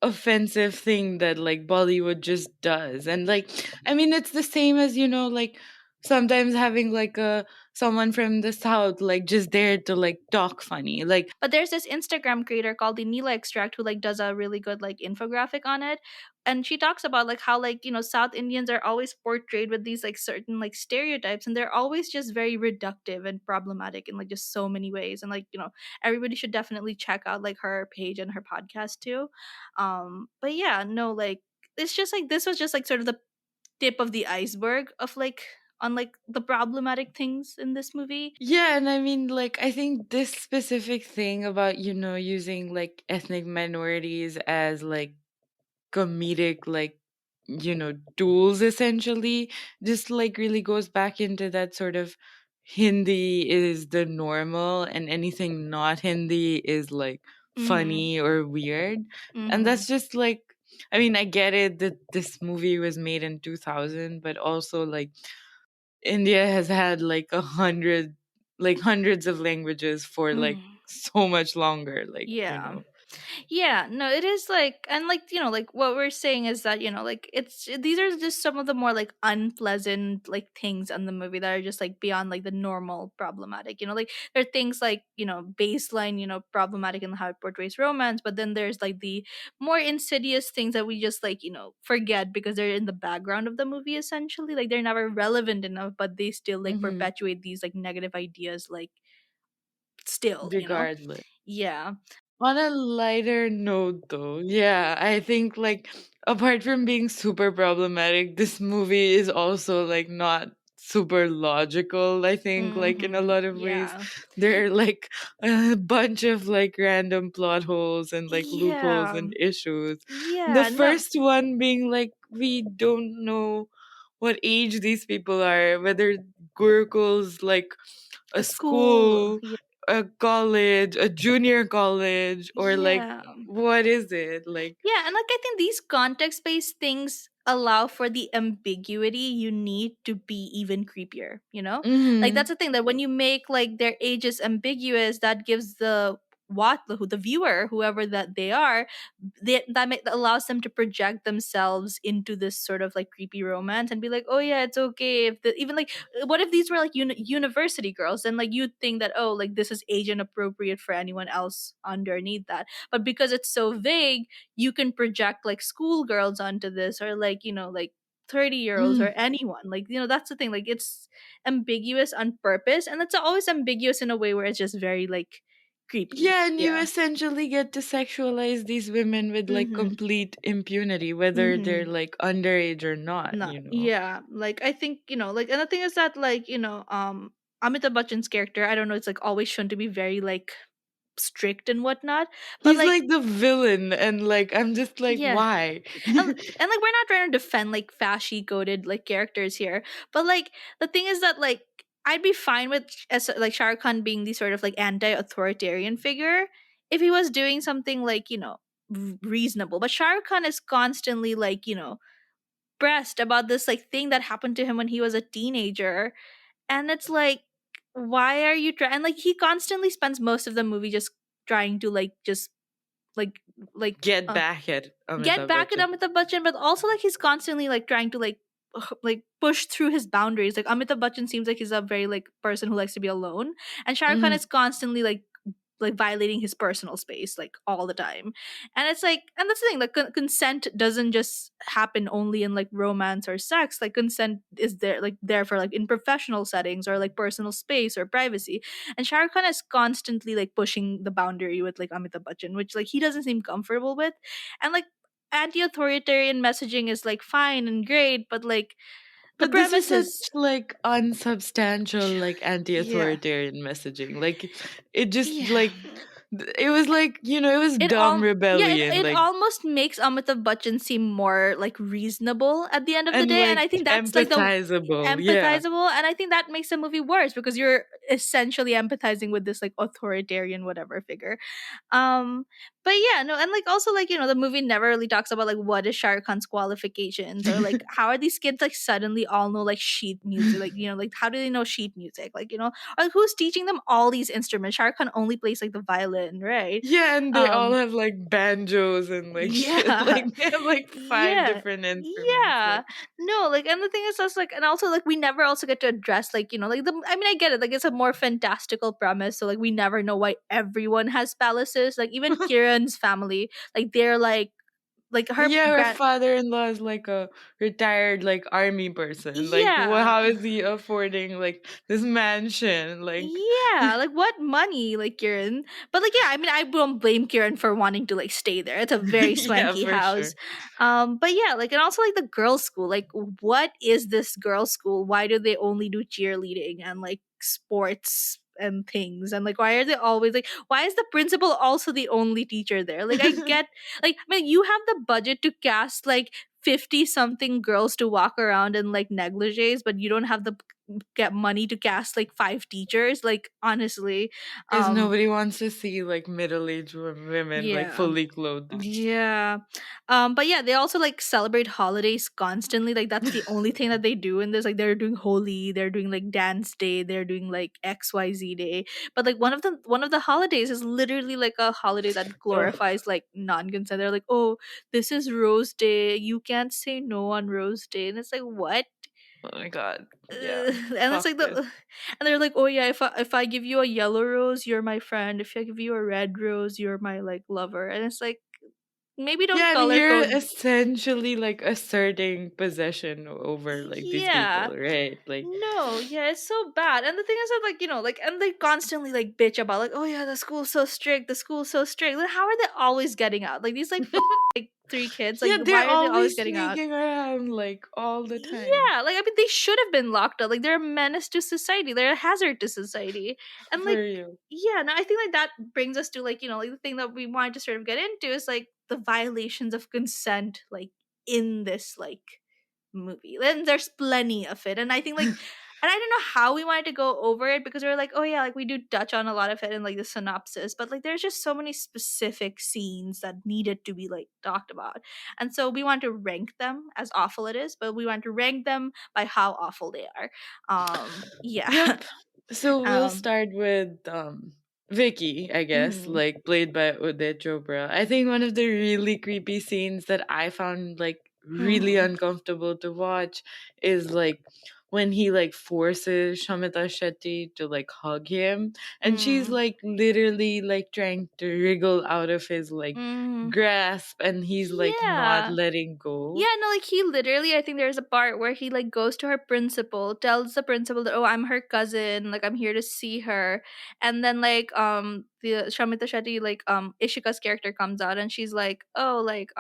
offensive thing that like Bollywood just does. And like I mean it's the same as like sometimes having like a someone from the south like just there to like talk funny like But there's this Instagram creator called the Neela Extract who like does a really good like infographic on it. And she talks about like how like, South Indians are always portrayed with these like certain like stereotypes, and they're always just very reductive and problematic in like just so many ways. And like, everybody should definitely check out like her page and her podcast too. But yeah, no, like it's just like this was just like sort of the tip of the iceberg of like on like the problematic things in this movie. yeah. And I mean like I think this specific thing about using like ethnic minorities as like comedic like tools essentially just like really goes back into that sort of Hindi is the normal and anything not Hindi is like Mm-hmm. funny or weird. And Mm-hmm. that's just like I mean I get it that this movie was made in 2000, but also like India has had like hundreds of languages for like Mm. so much longer Yeah. Yeah, no, it is like, and like, like what we're saying is that, like these are just some of the more like unpleasant like things in the movie that are just like beyond like the normal problematic. Like there are things like, baseline, problematic in how it portrays romance, but then there's like the more insidious things that we just like, forget because they're in the background of the movie essentially. Like they're never relevant enough, but they still like Hmm. perpetuate these like negative ideas like still. Regardless. Yeah. On a lighter note, though, yeah, I think like apart from being super problematic, this movie is also like not super logical. I think like in a Mm-hmm. lot of ways, Yeah. there are like a bunch of like random plot holes and like loopholes Yeah. and issues. The Yeah. No. first one being like we don't know what age these people are, whether Gurukul's like a A school. school, a college, a junior college, or like Yeah. what is it? Like Yeah, and like I think these context based things allow for the ambiguity you need to be even creepier. Like mhm. that's the thing that when you make like their ages ambiguous, that gives the viewer, whoever that they are, that allows them to project themselves into this sort of like creepy romance and be like, oh yeah, it's okay if even like what if these were like university girls, then like you'd think that, oh, like this is age inappropriate for anyone else underneath that. But because it's so vague, you can project like schoolgirls onto this, or like, like 30-year-olds or Mm. anyone. Like, that's the thing. Like it's ambiguous on purpose, and it's always ambiguous in a way where it's just very like creepy. Yeah, and you Yeah. essentially get to sexualize these women with like Mm-hmm. complete impunity, whether they're Mm-hmm. like underage or not, Not, yeah. Like I think, like, and the thing is that like, Amitabh Bachchan's character, I don't know, it's like always shown to be very like strict and whatnot. But He's like, like the villain, and like I'm just like, yeah. why? And like we're not trying to defend like fashy coded like characters here, but like the thing is that like I'd be fine with as like Shah Rukh Khan being the sort of like anti-authoritarian figure if he was doing something like, reasonable. But Shah Rukh Khan is constantly like, pressed about this like thing that happened to him when he was a teenager, and it's like, why are you trying? And like he constantly spends most of the movie just trying to like just like like Get back at get Amitabh back at Bachchan. Amitabh Bachchan, but also like he's constantly like trying to like push through his boundaries. Like Amitabh Bachchan seems like he's a very like person who likes to be alone, and Shah Rukh Khan Mhm. is constantly like violating his personal space like all the time. And it's like, and that's the thing, like consent doesn't just happen only in like romance or sex. Like consent is there for like in professional settings or like personal space or privacy. And Shah Rukh Khan is constantly like pushing the boundary with like Amitabh Bachchan, which like he doesn't seem comfortable with. And like anti-authoritarian messaging is like fine and great, but like the But this is premise such is like unsubstantial, like yeah. anti-authoritarian messaging. Like it just Yeah. like It was like, it was It dumb all yeah, rebellion, it like, almost makes Amitabh Bachchan seem more like reasonable at the end of the and day, and like I think that's like the empathizable. Yeah. empathizable, and I think that makes the movie worse because you're essentially empathizing with this like authoritarian whatever figure. Um, but yeah, no, and like also like the movie never really talks about like what is Shah Rukh Khan's qualifications or like how are these kids like suddenly all know like sheet music, like like how do they know sheet music, like or like, who's teaching them all these instruments? Shah Rukh Khan only plays like the violin, right? Yeah, and they all Um, have like banjos and like shit. yeah, Like they have like five yeah, different instruments. yeah. Like, No, like, and the thing is, just like, and also like we never also get to address like like the. I mean, I get it. Like, it's a more fantastical premise, so like we never know why everyone has palaces. Like even Kieran's family, like they're like her yeah, her grand. father-in-law is like a retired like army person. Like, Yeah, how is he affording like this mansion? Like, yeah, like what money, like Kieran. But like yeah, I mean I don't blame Kieran for wanting to like stay there. It's a very yeah, swanky for sure. house. But yeah, like and also like the girls' school. Like what is this girls' school? Why do they only do cheerleading and like sports and things? And like why are they always like why is the principal also the only teacher there? Like I get like I mean you have the budget to cast like 50 something girls to walk around in like negligees, but you don't have the get money to cast like five teachers, like honestly. Because um nobody wants to see like middle-aged women like yeah, fully clothed. yeah. But yeah, they also like celebrate holidays constantly. Like that's the only thing that they do in this. Like they're doing Holi, they're doing like dance day, they're doing like XYZ day. But like one of the holidays is literally like a holiday that Oh, glorifies like non-consent. They're like, oh, this is Rose Day. You can't say no on Rose Day. And it's like, what? oh my god. Yeah. And it's Fuck like this. and they're like, oh yeah, if I give you a yellow rose, you're my friend. If I give you a red rose, you're my like lover. And it's like maybe don't Yeah, and color you're code. essentially like asserting possession over like these Yeah. people, right? Like, No, yeah, it's so bad. And the thing is that like, like and they constantly like bitch about like, oh yeah, the school's so strict, the school's so strict. Like, how are they always getting out? Like these like like three kids, like yeah, they're why are they always always getting out? sneaking around like all the time. Yeah, like I mean they should have been locked up. Like they're a menace to society. They're a hazard to society. And For like real. yeah, no, I think like that brings us to like, like the thing that we wanted to sort of get into is like the violations of consent like in this like movie. And there's plenty of it. And I think like and I don't know how we wanted to go over it because we are like, oh yeah, like we do touch on a lot of it in like the synopsis, but like there's just so many specific scenes that needed to be like talked about. And so we want to rank them as awful it is, but we want to rank them by how awful they are. Yeah. Yep. So we'll um start with Vicky, I guess, mhm, like played by Uday Chopra. I think one of the really creepy scenes that I found like really mhm, uncomfortable to watch is like when he like forces Shamita Shetty to like hug him, and she's mm, like literally like trying to wriggle out of his like mm. grasp, and he's like not Yeah. letting go. Yeah, no, like he literally, I think there's a part where he like goes to her principal, tells the principal that, oh, I'm her cousin, like I'm here to see her. And then like the Shamita Shetty, like Ishika's character comes out and she's like, oh, like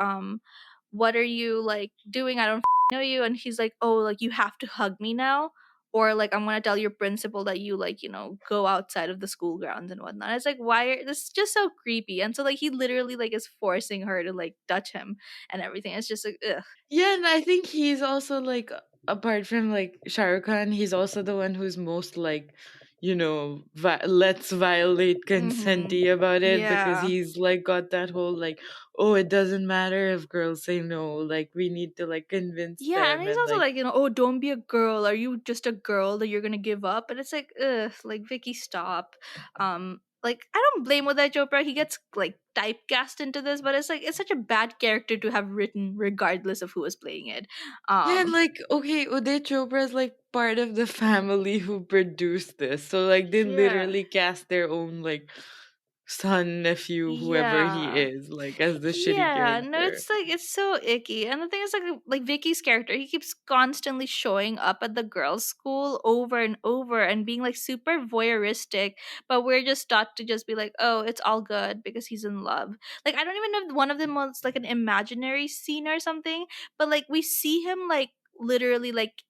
what are you like doing? I don't know you. And he's like, oh, like you have to hug me now. Or like I'm gonna tell your principal that you like, go outside of the school grounds and whatnot. It's like this is just so creepy. And so like he literally like is forcing her to like touch him and everything. It's just like, ugh. Yeah, and I think he's also like, apart from like Shah Rukh Khan, he's also the one who's most like, let's violate Mm-hmm. consenty about it, because Yeah. he's like got that whole like, oh, it doesn't matter if girls say no, like we need to like convince Yeah, and them, he's and also like, like, oh, don't be a girl. Are you just a girl that you're gonna give up? And it's like, ugh, like Vicky, stop. Like I don't blame Uday Chopra. He gets like typecast into this, but it's like it's such a bad character to have written, regardless of who is playing it. yeah, and Um, like, okay, Uday Chopra is like part of the family who produced this, so like they yeah. literally cast their own like son, nephew, whoever he Yeah. is, like as the shitty Yeah, no, character. it's like it's so icky. And the thing is like Vicky's character, he keeps constantly showing up at the girls' school over and over and being like super voyeuristic, but we're just taught to just be like, oh, it's all good because he's in love. Like I don't even know if one of them was like an imaginary scene or something, but like we see him like literally like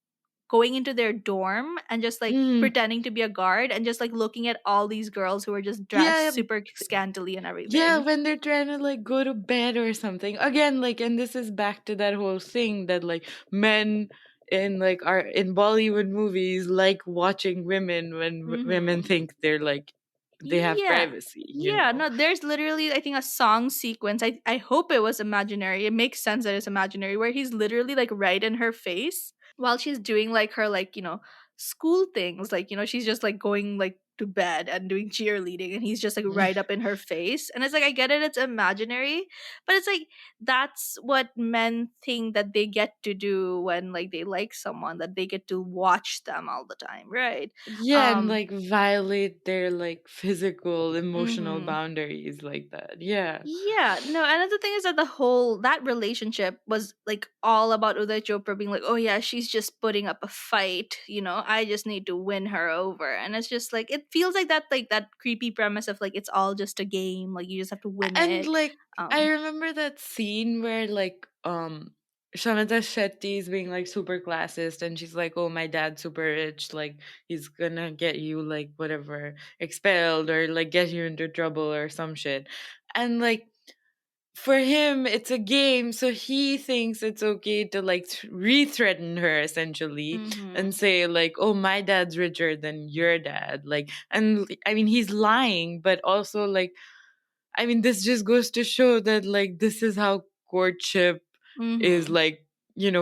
going into their dorm and just like Mm. pretending to be a guard and just like looking at all these girls who are just dressed Yeah, super scantily and yeah, everything. when they're trying to like go to bed or something. Again, like, and this is back to that whole thing that like men in like are in Bollywood movies like watching women when women Mhm. think they're like they have Yeah. privacy, you Yeah, know. no, there's literally I think a song sequence. I hope it was imaginary. It makes sense that it's imaginary where he's literally like right in her face while she's doing like her like, school things. Like, she's just like going like to bed and doing cheerleading and he's just like right up in her face. And it's like I get it, it's imaginary, but it's like that's what men think that they get to do when like they like someone, that they get to watch them all the time, right? Yeah, and Um like violate their like physical, emotional mhm. boundaries like that. Yeah. Yeah, no, and the thing is that the whole that relationship was like all about Uday Chopra being like, oh yeah, she's just putting up a fight, I just need to win her over. And it's just like it feels like that creepy premise of like it's all just a game, like you just have to win And it. like I Um remember that scene where like Shamita Shetty is being like super classist and she's like, oh, my dad's super rich, like he's gonna get you like whatever expelled or like get you into trouble or some shit. And like for him it's a game, so he thinks it's okay to like re-threaten her essentially and mhm. say like, oh, my dad's richer than your dad, like, and I mean he's lying, but also like, I mean, this just goes to show that like this is how courtship is Mhm. like,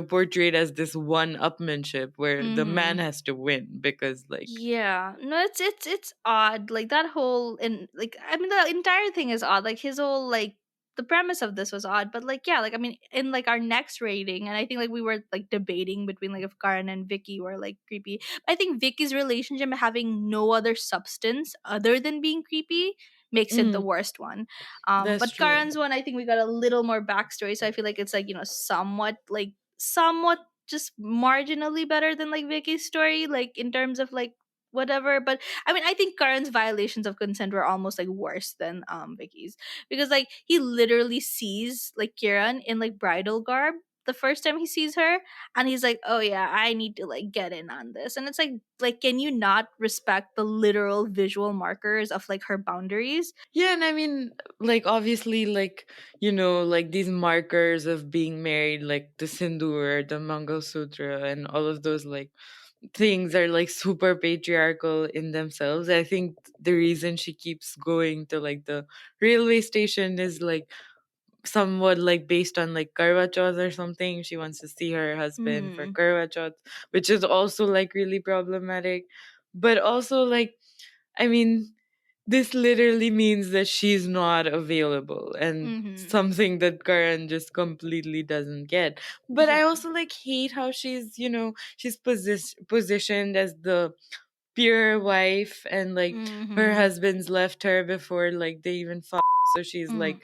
portrayed as this one upmanship where the man Mhm. has to win because like Yeah, no, it's odd. Like that whole and like I mean the entire thing is odd. Like his whole like the premise of this was odd, but like yeah, like I mean in like our next rating, and I think like we were like debating between like if Karan and Vicky were like creepy. I think Vicky's relationship having no other substance other than being creepy makes it the mm, worst one. that's But true. Karan's one, I think we got a little more backstory, so I feel like it's like somewhat just marginally better than like Vicky's story, like in terms of like whatever. But I mean, I think Karan's violations of consent were almost like worse than Vicky's, because like he literally sees like Kiran in like bridal garb the first time he sees her, and he's like, oh yeah, I need to like get in on this. And it's like can you not respect the literal visual markers of like her boundaries? Yeah, and I mean, like obviously, like like these markers of being married, like the sindoor, the Mangal Sutra, and all of those like things are like super patriarchal in themselves. I think the reason she keeps going to like the railway station is like somewhat like based on like Karwa Chauth or something. She wants to see her husband for Mm-hmm. Karwa Chauth, which is also like really problematic. But also like, I mean, this literally means that she's not available and Mm-hmm. something that Karan just completely doesn't get. But I Yeah. also like hate how she's, she's positioned as the pure wife and like her Mm-hmm. husband's left her before like they even so she's Mm. like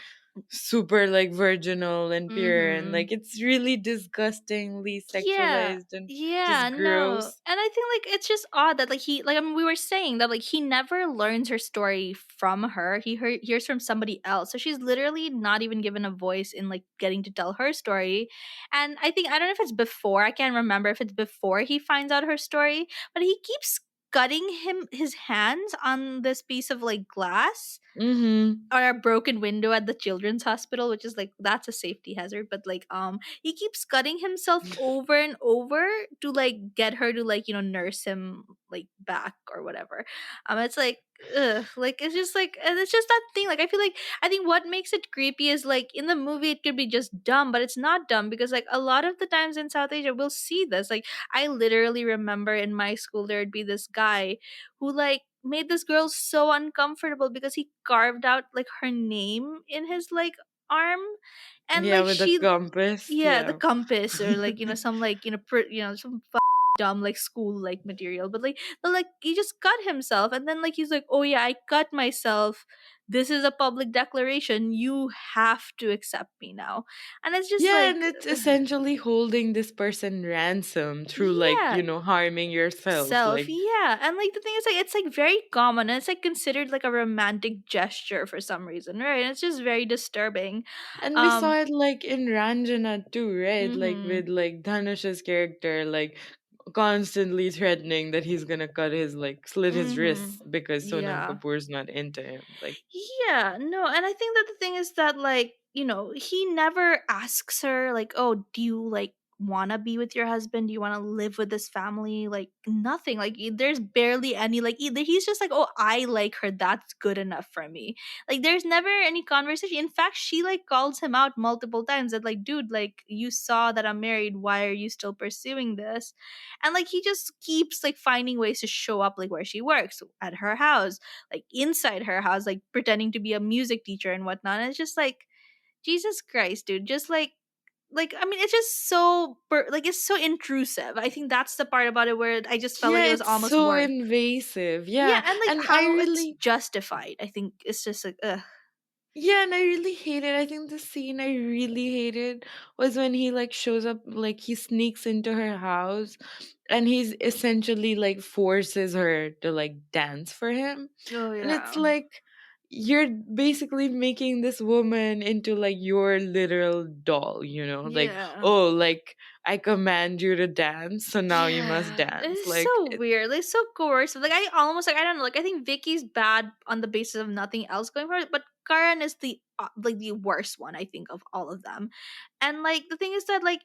super like virginal and pure and Mm-hmm. like it's really disgustingly Yeah. sexualized and Yeah, just no. gross. And I think like it's just odd that like he like I mean we were saying that like he never learns her story from her. Hears from somebody else. So she's literally not even given a voice in like getting to tell her story. And I think I don't know if it's before, I can't remember if it's before he finds out her story, but he keeps cutting his hands on this piece of like glass Mm-hmm. or a broken window at the children's hospital, which is like that's a safety hazard. But like he keeps cutting himself over and over to like get her to like nurse him like back or whatever. It's like ugh, like it's just like, and it's just that thing. Like I think what makes it creepy is like in the movie it could be just dumb, but it's not dumb, because like a lot of the times in South Asia we'll see this. Like I literally remember in my school there'd be this guy who like made this girl so uncomfortable because he carved out like her name in his like arm, and Yeah, like with the she compass. yeah, the Yeah. compass, or like some like some dumb like school like material. But like he just cut himself, and then like he's like, oh yeah, I cut myself, this is a public declaration, you have to accept me now. And it's just Yeah, like and it's essentially holding this person ransom through like, yeah, harming yourself. self, Like, yeah. And like the thing is like it's like very common, and it's like considered like a romantic gesture for some reason, right? And it's just very disturbing. and we saw um it like in Ranjana too, right? Like mhm. with like Dhanush's character, like constantly threatening that he's gonna cut his like slit his wrists Mhm. because Sonam Yeah. Kapoor's not into him. Like, Yeah, no, and I think that the thing is that, like, he never asks her, like, "Oh, do you, like, wanna be with your husband? Do you wanna live with this family?" Like, nothing, like, there's barely any, like, either he's just like, "Oh, I like her, that's good enough for me." Like, there's never any conversation. In fact, she, like, calls him out multiple times that, like, "Dude, like, you saw that I'm married, why are you still pursuing this?" And, like, he just keeps, like, finding ways to show up, like, where she works, at her house, like inside her house, like pretending to be a music teacher and whatnot. And it's just like, Jesus Christ, dude. Just like I mean, it's just so like it's so intrusive. I think that's the part about it where I just felt like yeah, it was it's almost so more. invasive. Yeah, Yeah. and like And I how it's really justified. I think it's just like, ugh. Yeah, and I really hated. I think the scene I really hated was when he like shows up, like he sneaks into her house, and he's essentially like forces her to like dance for him, Oh and it's yeah, like you're basically making this woman into like your literal doll, you know? Like, yeah. oh, like I command you to dance, so now you must Yeah, dance. it's Like, so weird. Like so coercive. Like I almost like I don't know. Like I think Vicky's bad on the basis of nothing else going for it, but Karan is the like the worst one I think of all of them. And like the thing is that like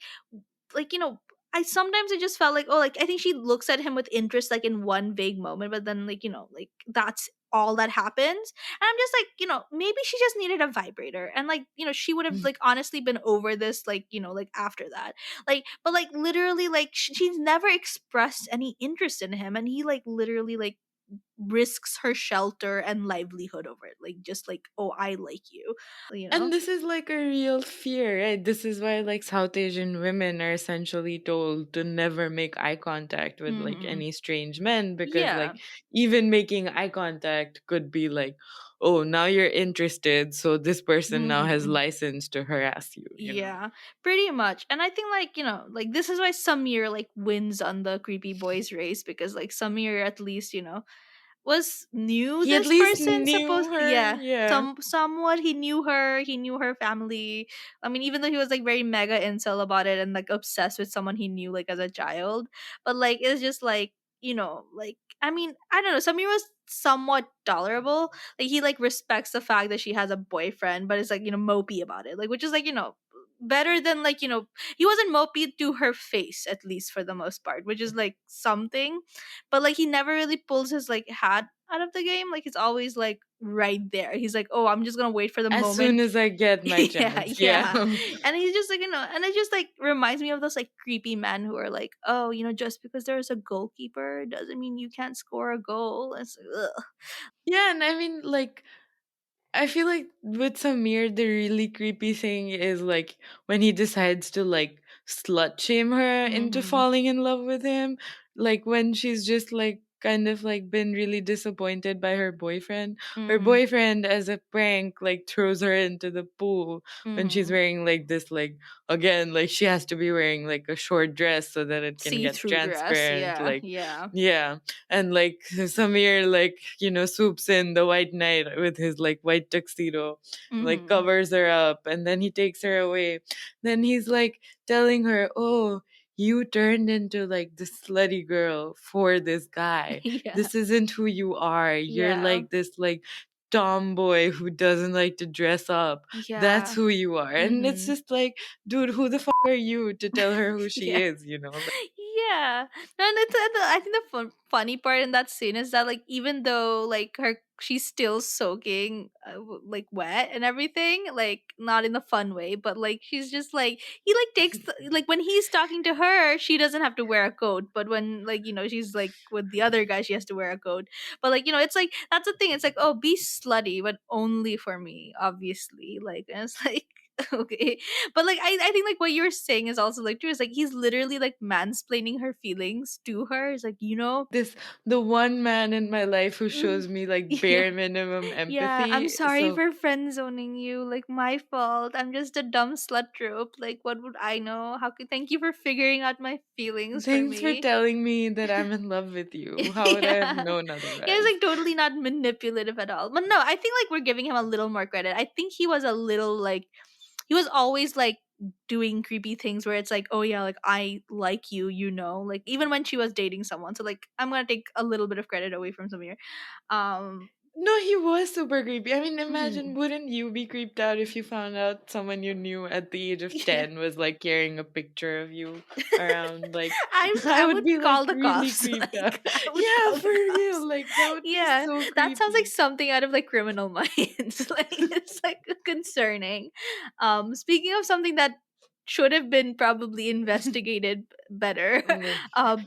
I sometimes I just felt like, oh, like I think she looks at him with interest like in one vague moment, but then like like that's all that happens. And I'm just like, maybe she just needed a vibrator, and like she would have like honestly been over this like like after that, like but like literally like she's never expressed any interest in him, and he like literally like risks her shelter and livelihood over it, like just like, oh, I like you and know this is like a real fear, right? This is why like South Asian women are essentially told to never make eye contact with like hmm any strange men, because yeah. like even making eye contact could be like, oh, now you're interested, so this person now has hmm license to harass you, you know? Yeah, pretty much. And I think like, like this is why Samir like wins on the creepy boys race, because like Samir at least, was knew He at this least person knew supposed her, yeah, yeah. somewhat he knew her family. I mean, even though he was like very mega incel about it and like obsessed with someone he knew like as a child, but like it's just like, like I mean, I don't know, Samir was somewhat tolerable. Like he like respects the fact that she has a boyfriend, but it's like, mopey about it, like, which is like, better than like, he wasn't mopey to her face, at least for the most part, which is like something. But like he never really pulls his like hat out of the game. Like he's always like right there. He's like, oh, I'm just gonna wait for the As soon moment. as I get my Yeah, chance, yeah. yeah. And he's just like, and it just like reminds me of those like creepy men who are like, oh, just because there's a goalkeeper doesn't mean you can't score a goal. It's like, ugh. Yeah, and I mean, like, I feel like with Samir, the really creepy thing is like when he decides to like slut shame her into Mm-hmm. falling in love with him. Like when she's just like kind of like been really disappointed by her boyfriend. Her Mm-hmm. boyfriend, as a prank, like throws her into the pool when she's Mm-hmm. wearing like this, like, again, like she has to be wearing like a short dress so that it can get See-through dress. transparent. Yeah, Like, yeah. yeah, and like Samir, like, swoops in the white knight with his like white tuxedo, like Mm-hmm. covers her up, and then he takes her away. Then he's like telling her, oh, you turned into like the slutty girl for this guy. Yeah, This isn't who you are. You're yeah, like this like tomboy who doesn't like to dress up. That's yeah. who you are. And it's Mm-hmm. just like, dude, who the are you to tell her who she Yeah. is, you know? Like, Yeah. No, and I think the funny part in that scene is that like even though like she's still soaking like wet and everything, like not in the fun way, but like she's just like he like takes like when he's talking to her, she doesn't have to wear a coat, but when like she's like with the other guy, she has to wear a coat. But like it's like that's the thing. It's like, oh, be slutty, but only for me, obviously. Like and it's like okay, but like I think like what you're saying is also like true. It's like he's literally like mansplaining her feelings to her. It's like, this the one man in my life who mm, shows me like yeah, bare minimum yeah, I'm empathy. sorry So for friend zoning you. Like my fault. I'm just a dumb slut trope. Like what would I know? How could thank you for figuring out my feelings for thanks for me. telling me that I'm in love with you. How would I have Yeah. known Yeah, it's otherwise? like totally not manipulative at all. But no, I think like we're giving him a little more credit. I think he was a little like he was always like doing creepy things where it's like, oh yeah, like I like you, you know, like even when she was dating someone. So like I'm gonna take a little bit of credit away from Samir. Um, No, he was super creepy. I mean, imagine, mhm. wouldn't you be creeped out if you found out someone you knew at the age of Yeah. 10 was like carrying a picture of you around? Like, I I would would be like call the really cops. creeped out. Like I would Yeah, call the for cops. real. Like, that would be Yeah, so that sounds like creepy. something out of like Criminal Minds. Like it's like concerning. Speaking of something that should have been probably investigated better. Mm.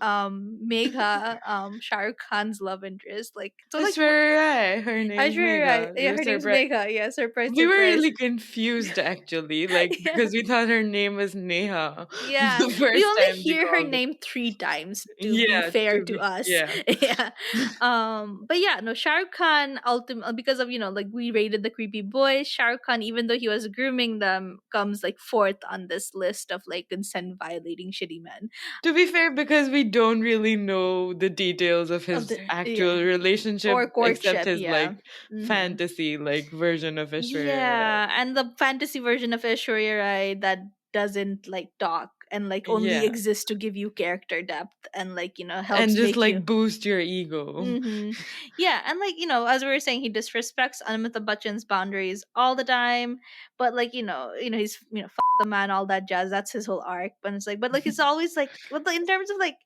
Megha, Shah Rukh Khan's love interest. Like so, I like swear, right. Her name's Aishwarya Rai. Mega. Yeah, her name's Megha. Yeah, surprise, We were surprise. really confused actually, like Yeah. because we thought her name was Neha Yeah, the we first only time they hear her called it. name 3 times to be Yeah, fair to to be us. yeah. Yeah, but yeah, no, Shah Rukh Khan ultimately because of like we rated the creepy boys. Shah Rukh Khan, even though he was grooming them, comes like fourth on this list of like consent violating shitty men. To be fair, because we don't really know the details of Of his the actual yeah relationship or except courtship, his yeah. like Mm-hmm. fantasy like version of Aishwarya Rai. Yeah, and the fantasy version of Aishwarya Rai that doesn't like talk and like only Yeah. exists to give you character depth and like And helps just make you. like boost your ego. Mm-hmm. Yeah, and like as we were saying, he disrespects Amitabh Bachchan's boundaries all the time. But like he's the man, all that jazz. That's his whole arc. But it's like, but like it's always like, but like, in terms of like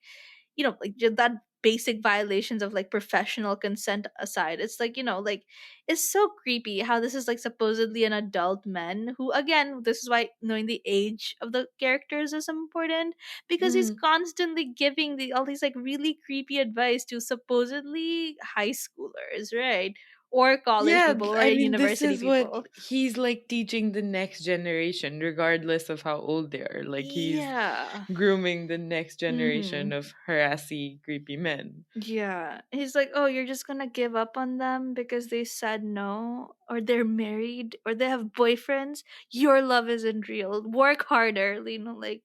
like just that basic violations of like professional consent aside, it's like like it's so creepy how this is like supposedly an adult man who, again, this is why knowing the age of the characters is important, because he's Mm. constantly giving all these like really creepy advice to supposedly high schoolers, right? Or college Yeah, people or I mean, this university is what people. he's like teaching the next generation, regardless of how old they are. Like, he's Yeah. grooming the next generation Mm-hmm. of harassy, creepy men. Yeah. He's like, oh, you're just gonna give up on them because they said no, or they're married, or they have boyfriends. Your love isn't real. Work harder, like,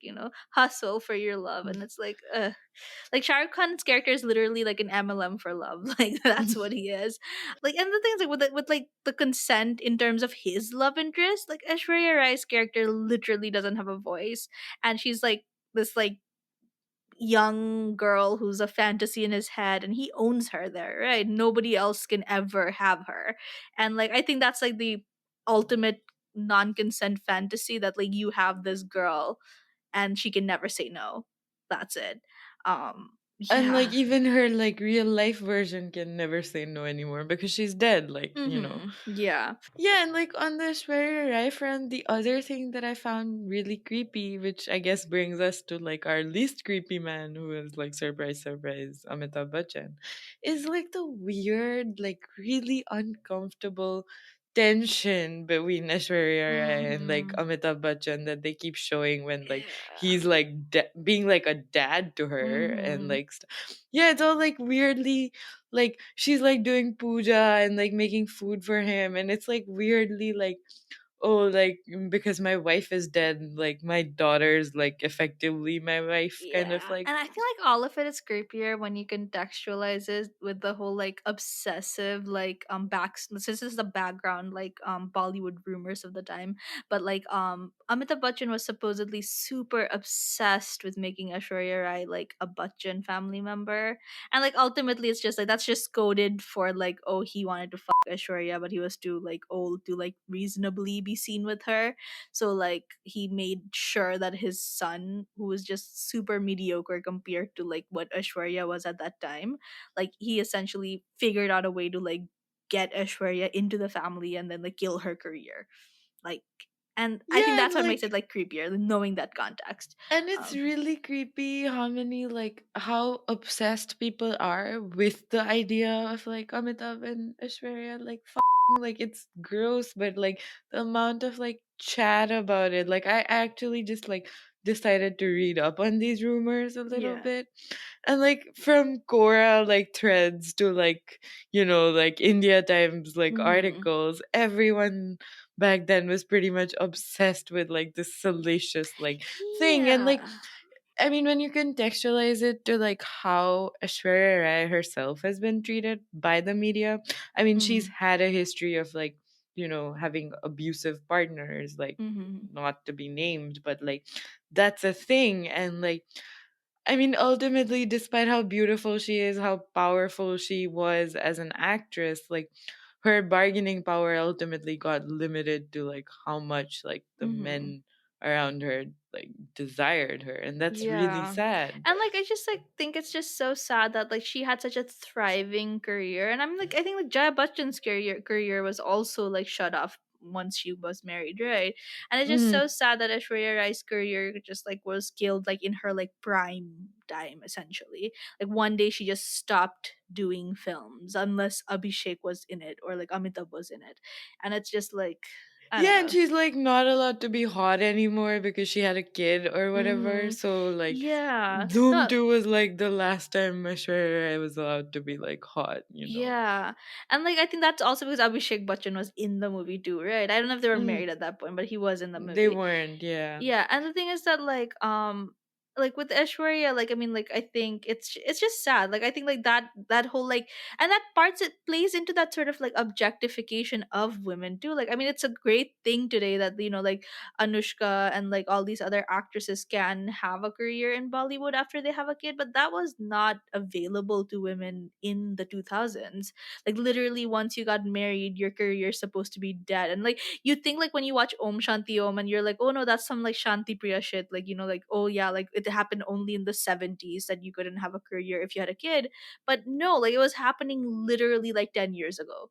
hustle for your love. And it's like, like Shah Rukh Khan's character is literally like an MLM for love. Like, that's what he is. Like, and the things like with like the consent in terms of his love interest, like Aishwarya Rai's character literally doesn't have a voice. And she's like, this like young girl who's a fantasy in his head, and he owns her there, right? Nobody else can ever have her. And like I think that's like the ultimate non-consent fantasy, that like you have this girl and she can never say no. That's it. And like Yeah. even her like real life version can never say no anymore because she's dead, Yeah. Yeah, and like on the Shwari Rai front, the other thing that I found really creepy, which I guess brings us to like our least creepy man, who is like surprise, surprise, Amitabh Bachchan, is like the weird, like really uncomfortable tension between Aishwarya Rai and like Mm-hmm. Amitabh Bachchan that they keep showing when like Yeah. he's like being like a dad to her and Mm-hmm. like yeah, it's all like weirdly like she's like doing puja and like making food for him and it's like weirdly like oh like because my wife is dead like my daughter's like effectively my wife kind of Yeah, like and I feel like all of it is creepier when you contextualize it with the whole like obsessive like back. This is the background like Bollywood rumors of the time, but like Amitabh Bachchan was supposedly super obsessed with making Aishwarya Rai like a Bachchan family member, and like ultimately it's just like that's just coded for like, oh, he wanted to fuck Aishwarya, but he was too like old to like reasonably be seen with her. So like he made sure that his son, who was just super mediocre compared to like what Ashwarya was at that time, like he essentially figured out a way to like get Ashwarya into the family and then like kill her career. Like, and I think yeah that's and what makes it like like creepier, like, knowing that context. and it's Um, really creepy how many like how obsessed people are with the idea of like Amitabh and Aishwarya like like it's gross but like the amount of like chat about it like I actually just like decided to read up on these rumors a little yeah. bit and like from Quora like threads to like like India Times like Mm-hmm. articles everyone back then was pretty much obsessed with like this salacious like thing and like Yeah. I mean when you contextualize it to like how Aishwarya Rai herself has been treated by the media I mean she's Mm-hmm. had a history of like having abusive partners, like, Mhm. not to be named, but like that's a thing. And like, I mean, ultimately, despite how beautiful she is, how powerful she was as an actress, like her bargaining power ultimately got limited to like how much like the Mhm. men around her like desired her, and that's really Yeah. sad. And like I just like think it's just so sad that like she had such a thriving career. And I'm like I think like Jaya Bachchan's career was also like shut off once she was married, right? And it's just Mhm. so sad that Aishwarya Rai's career just like was killed like in her like prime time essentially. Like one day she just stopped doing films unless Abhishek was in it or like Amitabh was in it. And it's just like I don't Yeah, and know. she's like not allowed to be hot anymore because she had a kid or whatever. Mhm. So like Yeah. Doom No, 2 was like the last time Aishwarya Rai was allowed to be like hot. yeah. And like I think that's also because Abhishek Bachchan was in the movie too, right? I don't know if they were Mhm. married at that point, but he was in the They movie. weren't, yeah. Yeah, and the thing is that like with Aishwarya, like I mean like I think it's just sad. Like I think like that whole like and that parts it plays into that sort of like objectification of women too. Like I mean it's a great thing today that like Anushka and like all these other actresses can have a career in Bollywood after they have a kid, but that was not available to women in the 2000s. Like literally once you got married, your career's supposed to be dead. And like you think like when you watch Om Shanti Om and you're like, oh no, that's some like Shanti Priya shit. Like, like, oh yeah, like it happened only in the 70s that you couldn't have a career if you had a kid. But no, like it was happening literally like 10 years ago,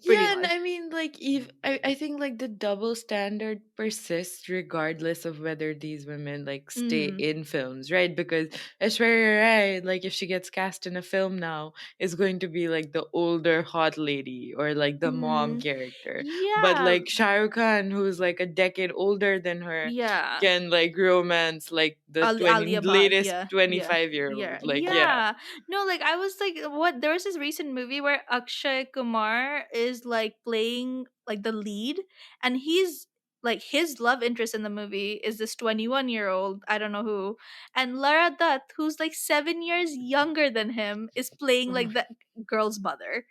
pretty Yeah, and much. I mean, like, I think like the double standard persists regardless of whether these women like stay Mm. in films, right? Because Aishwarya Rai, like, if she gets cast in a film now, is going to be like the older hot lady or like the mom Mm. character. But Yeah. like Shah Rukh Khan, who's like a decade older than her, Yeah. can like romance like the Ali Abad, latest yeah, yeah, 25-year-old. yeah, Like, yeah. yeah. No, like I was like, what? There was this recent movie where Akshay Kumar is like playing like the lead, and he's like his love interest in the movie is this 21-year-old, I don't know who, and Lara Dutt, who's like 7 years younger than him, is playing Oh like the girl's mother.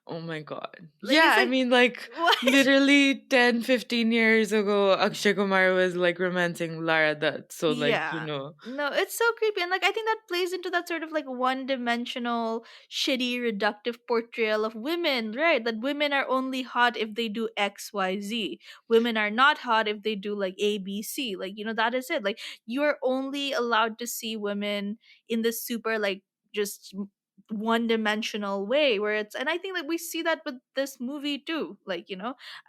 Oh my god. Like Yeah, it's I like mean like what? literally 10, 15 years ago Akshay Kumar was like romancing Lara Dutt. So Yeah. No, it's so creepy. And like I think that plays into that sort of like one dimensional, shitty, reductive portrayal of women, right? That women are only hot if they do XYZ. Women are not hot if they do like ABC. Like, that is it. Like you're only allowed to see women in this super like just one dimensional way where it's and I think that we see that with this movie too. Like,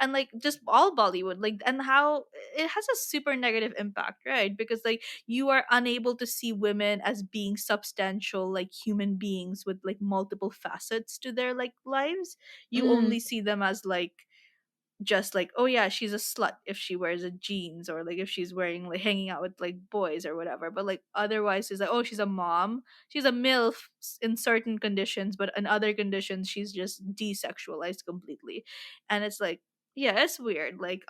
and like just all Bollywood, like and how it has a super negative impact, right? Because like you are unable to see women as being substantial like human beings with like multiple facets to their like lives. You only mm. see them as like just like, oh yeah, she's a slut if she wears a jeans or like if she's wearing like hanging out with like boys or whatever. But like otherwise it's like, oh, she's a mom, she's a MILF in certain conditions, but in other conditions she's just desexualized completely. And it's like, yeah, it's weird. Like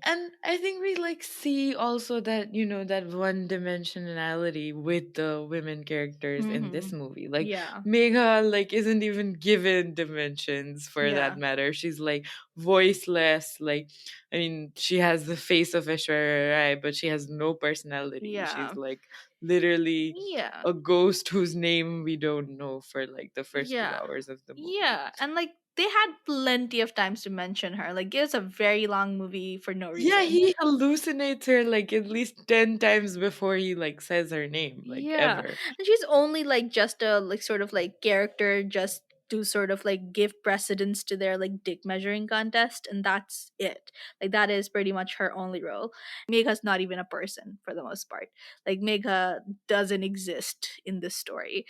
And I think we like see also that that one dimensionality with the women characters in this mhm. movie. Like Yeah. Megha like isn't even given dimensions for that Yeah. matter. She's like voiceless. Like, I mean, she has the face of Aishwarya Rai, but she has no personality. She's Yeah. like literally Yeah. a ghost whose name we don't know for like the first two Yeah. hours of the movie. Yeah. And like they had plenty of times to mention her. Like it's a very long movie for no Yeah, reason. he hallucinates her like at least 10 times before he like says her name, like Yeah. ever. And she's only like just a like sort of like character just to sort of like give precedence to their like dick measuring contest, and that's it. Like that is pretty much her only role. Megha's not even a person for the most part. Like Megha doesn't exist in this story.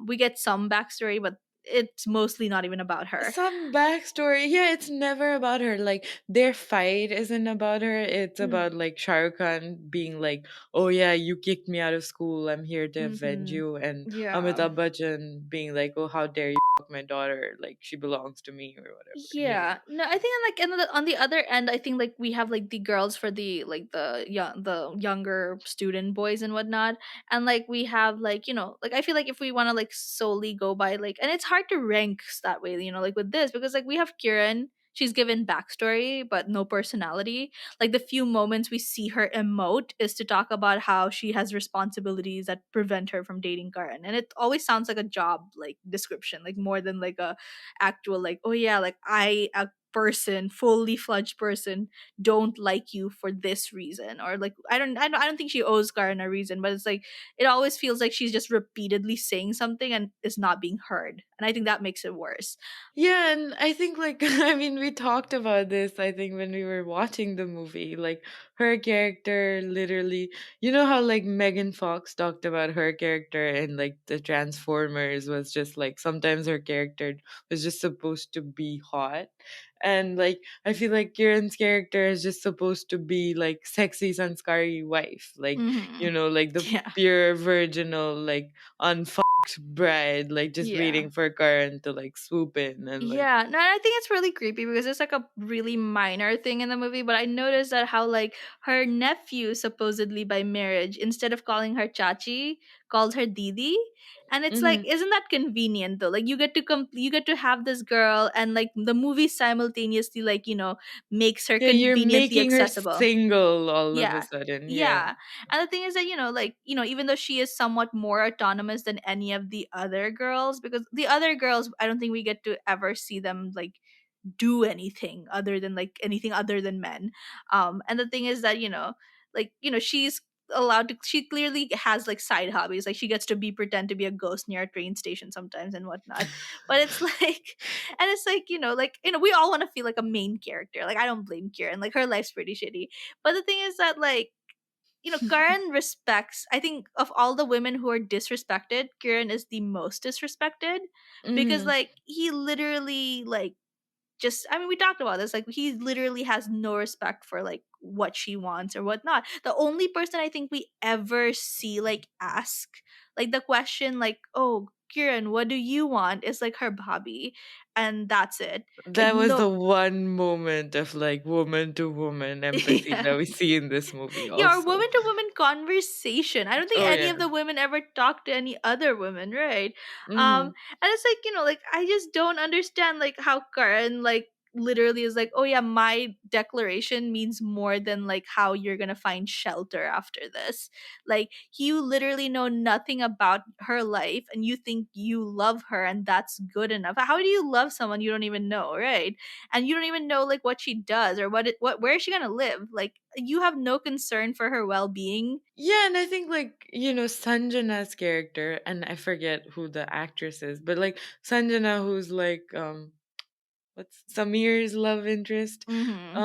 We get some backstory, but it's mostly not even about her. Some backstory. Yeah, it's never about her. Like their fight isn't about her. It's about Mm. like Shah Rukh Khan being like, "Oh yeah, you kicked me out of school. I'm here to avenge Mm-hmm. you," and Yeah. Amitabh Bachchan being like, "Oh, how dare you fuck my daughter? Like she belongs to me or whatever." Yeah, no, I think like on the other end, I think like we have like the girls for the like the younger student boys and whatnot, and like we have like like I feel like if we want to like solely go by like, and it's hard to rank that way, like with this because like we have Kieran. she's given backstory but no personality. Like the few moments we see her emote is to talk about how she has responsibilities that prevent her from dating Karan, and it always sounds like a job like description, like more than like a actual like, oh yeah, like I a person, fully fledged person, don't like you for this reason, or like I don't think she owes Karan a reason, but it's like it always feels like she's just repeatedly saying something and is not being heard, and I think that makes it worse. Yeah, and I think like I mean we talked about this I think when we were watching the movie. Like her character literally, you know how like Megan Fox talked about her character in like the Transformers was just like sometimes her character was just supposed to be hot. And like I feel like Kieran's character is just supposed to be like sexy sanskari wife. Like, Hmm. like the Yeah. pure virginal, like unfucked bride, like just Yeah. waiting for Karen to like swoop in and like Yeah, no, I think it's really creepy because it's like a really minor thing in the movie, but I noticed that how like her nephew supposedly by marriage, instead of calling her Chachi, calls her Didi. And it's like, mhm. isn't that convenient though? Like you get to have this girl, and like the movie simultaneously like, makes her Yeah, you're conveniently making her accessible. single all of a Yeah. sudden. Yeah. Yeah. And the thing is that, even though she is somewhat more autonomous than any of the other girls, because the other girls, I don't think we get to ever see them like do anything other than like anything other than men. And the thing is that, she's allowed to, she clearly has like side hobbies. Like she gets to be pretend to be a ghost near a train station sometimes and whatnot. But it's like, and it's like, we all want to feel like a main character. Like I don't blame Kieran. Like her life's pretty shitty. But the thing is that like, Karen respects, I think of all the women who are disrespected, Kieran is the most disrespected because Mhm. like he literally like just, I mean, we talked about this, like he literally has no respect for like what she wants or whatnot. The only person I think we ever see like ask like the question like, oh Kieran, what do you want, is like her Bobby, and that's it. Like That was no. the one moment of like woman to woman empathy Yeah. that we see in this movie Yeah, or also. woman to woman conversation. I don't think Oh any yeah. of the women ever talk to any other women, right? Mhm. And it's like, like I just don't understand like how Karen like literally is like, oh yeah, my declaration means more than like how you're gonna find shelter after this. Like you literally know nothing about her life and you think you love her and that's good enough. How do you love someone you don't even know, right? And you don't even know like what she does or where is she gonna live. Like you have no concern for her well-being. Yeah, and I think like, Sanjana's character, and I forget who the actress is, but like Sanjana who's like what's Samir's love interest. Mm-hmm.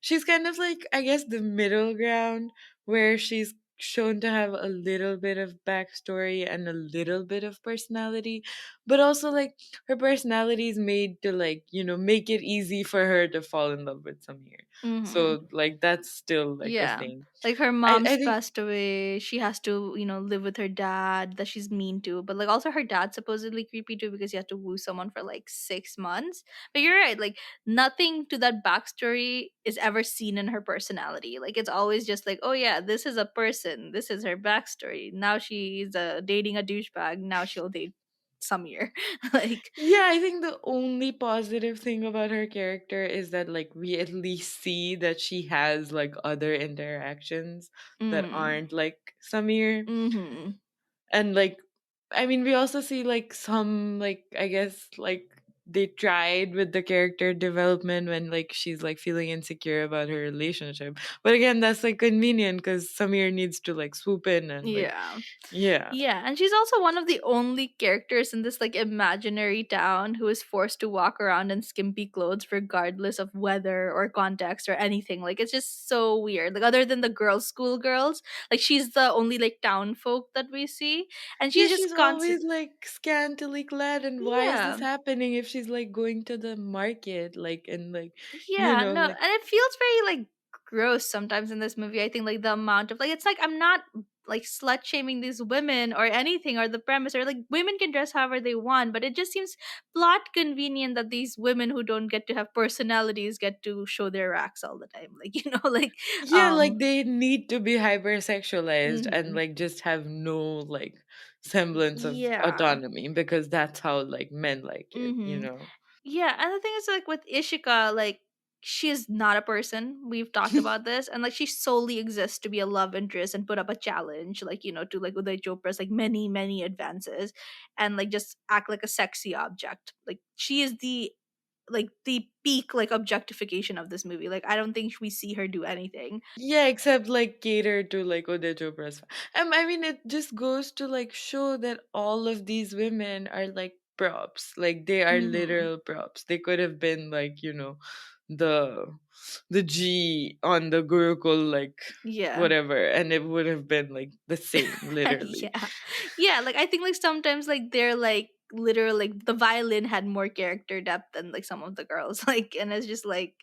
She's kind of like I guess the middle ground where she's shown to have a little bit of backstory and a little bit of personality, but also like her personality is made to like, make it easy for her to fall in love with Samir. Mm-hmm. So like that's still like a Yeah. thing. Like her I mom's think passed away. She has to, live with her dad that she's mean to. But like also her dad's supposedly creepy too because he has to woo someone for like 6 months. But you're right, like nothing to that backstory is ever seen in her personality. Like it's always just like, oh yeah, this is a person. This is her backstory. Now she's dating a douchebag. Now she'll date Samir. Like, Yeah, I think the only positive thing about her character is that like we at least see that she has like other interactions that mm, aren't like Samir. mm-hmm. And like I mean we also see like some like I guess like they tried with the character development when like she's like feeling insecure about her relationship. But again, that's like convenient because Samir needs to like swoop in and like Yeah. yeah. Yeah, and she's also one of the only characters in this like imaginary town who is forced to walk around in skimpy clothes regardless of weather or context or anything. Like it's just so weird. Like other than the girls' school girls, like she's the only like town folk that we see, and Yeah, she's she's just constant. always like scantily clad, and why is this Yeah. happening if she's like going to the market, like and like Yeah, no, like and it feels very like gross sometimes in this movie. I think like the amount of like it's like I'm not like slut shaming these women or anything or the premise or like women can dress however they want, but it just seems plot convenient that these women who don't get to have personalities get to show their racks all the time. Like like yeah, like um they need to be hypersexualized and mhm. like just have no like semblance of Yeah. autonomy because that's how like men like it, Mm-hmm. Yeah, and the thing is, like, with Ishika, like, she is not a person. We've talked about this, and like, she solely exists to be a love interest and put up a challenge, like, to like Uday Chopra's like many many advances, and like just act like a sexy object. Like, she is the peak like objectification of this movie. Like, I don't think we see her do anything. Yeah, except like cater to like Uday Chopra's. I mean, it just goes to like show that all of these women are like props. Like they are Mm-hmm. literal props. They could have been like, the the G on the Gurukul, like Yeah. whatever, and it would have been like the same, literally. Yeah. Yeah, like I think like sometimes like they're like literal like the violin had more character depth than like some of the girls. Like, and it's just like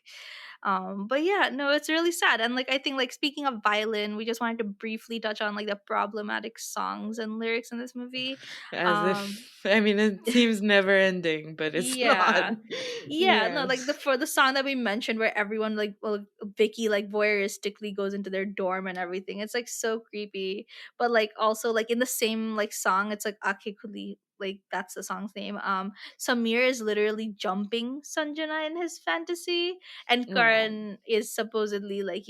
but yeah, no, it's really sad. And like I think like speaking of violin, we just wanted to briefly touch on like the problematic songs and lyrics in this movie. As Um if, I mean, it seems never ending, but it's not. yeah. Yeah, no, Yeah. like for the song that we mentioned where everyone like, well, Vicky like voyeuristically goes into their dorm and everything. It's like so creepy. But like also like in the same like song, it's like Akekuli, like that's the song's name. Samir is literally jumping Sanjana in his fantasy, and Oh. Karan is supposedly like,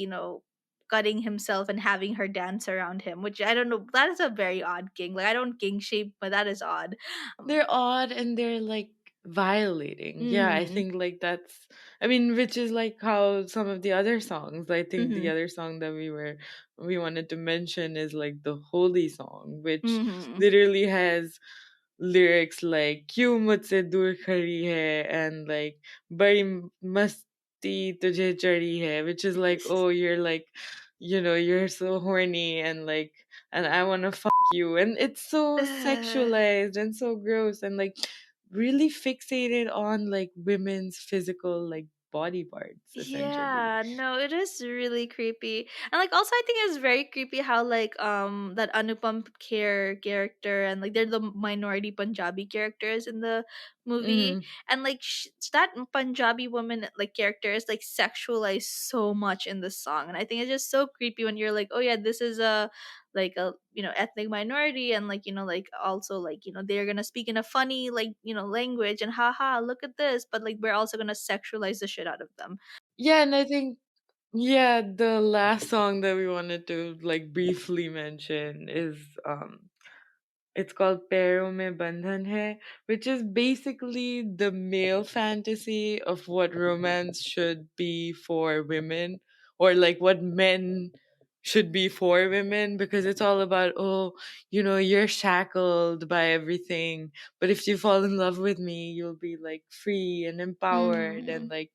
cutting himself and having her dance around him, which I don't know. That is a very odd king. Like, I don't king shape, but that is odd. They're odd and they're like violating. Yeah, I Mm-hmm. think like that's, I mean, which is like how some of the other songs, I think the Mm-hmm. other song that we wanted to mention is like the Holy song, which Mm-hmm. literally has lyrics like "क्यों मुझसे दूर खड़ी है" and like "बड़ी मस्ती तुझे चढ़ी है," which is like, oh, you're like, you're so horny and like, and I want to fuck you, and it's so sexualized and so gross and like really fixated on like women's physical like body parts essentially. Yeah, no, it is really creepy. And like also I think it's very creepy how like that Anupam Kher character and like they're the minority Punjabi characters in the movie, Hmm. and like that Punjabi woman like character is like sexualized so much in this song, and I think it's just so creepy when you're like, oh yeah, this is a ethnic minority, and like like also like they're gonna speak in a funny like language, and haha, look at this, but like we're also gonna sexualize the shit out of them. Yeah, and I think, yeah, the last song that we wanted to like briefly mention is it's called Pero Mein Bandhan Hai, which is basically the male fantasy of what romance should be for women, or like what men should be for women, because it's all about, oh, you're shackled by everything, but if you fall in love with me, you'll be like free and empowered, and Mhm. like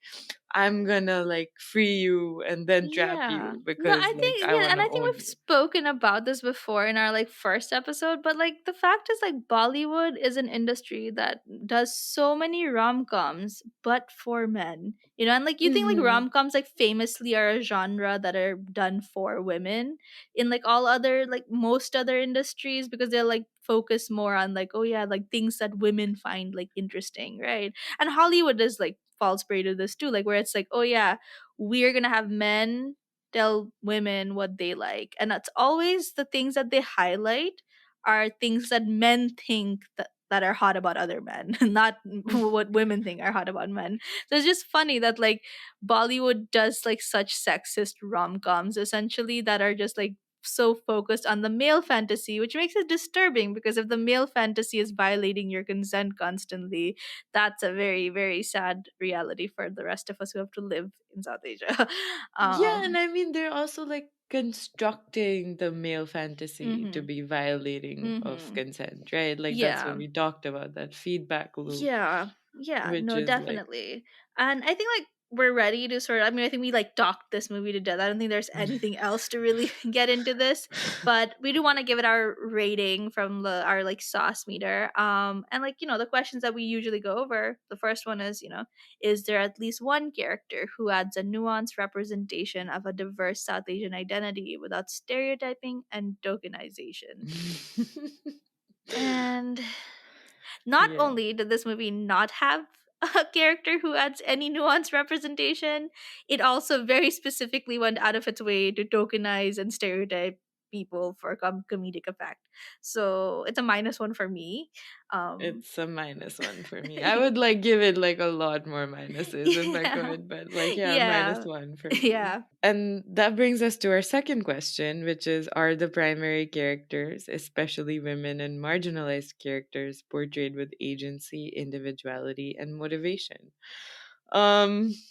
I'm gonna like free you and then trap Yeah. you No, because I like think I yeah, and wanna I think own we've you. spoken about this before in our like first episode, but like the fact is like Bollywood is an industry that does so many rom-coms but for men. And like you think like Mhm. rom-coms like famously are a genre that are done for women in like all other like most other industries, because they're like focus more on like, oh yeah, like things that women find like interesting, right? And Hollywood is like falls prey to this too, like where it's like, oh yeah, we're gonna have men tell women what they like, and that's always the things that they highlight are things that men think that are hot about other men, not what women think are hot about men. So it's just funny that like Bollywood does like such sexist rom-coms essentially that are just like so focused on the male fantasy, which makes it disturbing, because if the male fantasy is violating your consent constantly, that's a very very sad reality for the rest of us who have to live in South Asia. Yeah, and um I mean they're also like constructing the male fantasy to mhm be violating of mhm consent, right? Like that's what yeah. we talked about, that feedback loop, Yeah, yeah, which no, is like definitely. And I think like we're ready to sort of, I mean, I think we like talked this movie to death. I don't think there's anything else to really get into this, but we do want to give it our rating from our like sauce meter. And like, the questions that we usually go over. The first one is, is there at least one character who adds a nuanced representation of a diverse South Asian identity without stereotyping and tokenization? And not yeah. only did this movie not have a character who adds any nuanced representation, it also very specifically went out of its way to tokenize and stereotype, people for comedic effect. So it's a -1 for me. Um, It's a -1 for me. I would like give it like a lot more minuses if I yeah, could, but like yeah, yeah, -1 for me. yeah. And that brings us to our second question, which is, are the primary characters, especially women and marginalized characters, portrayed with agency, individuality, and motivation?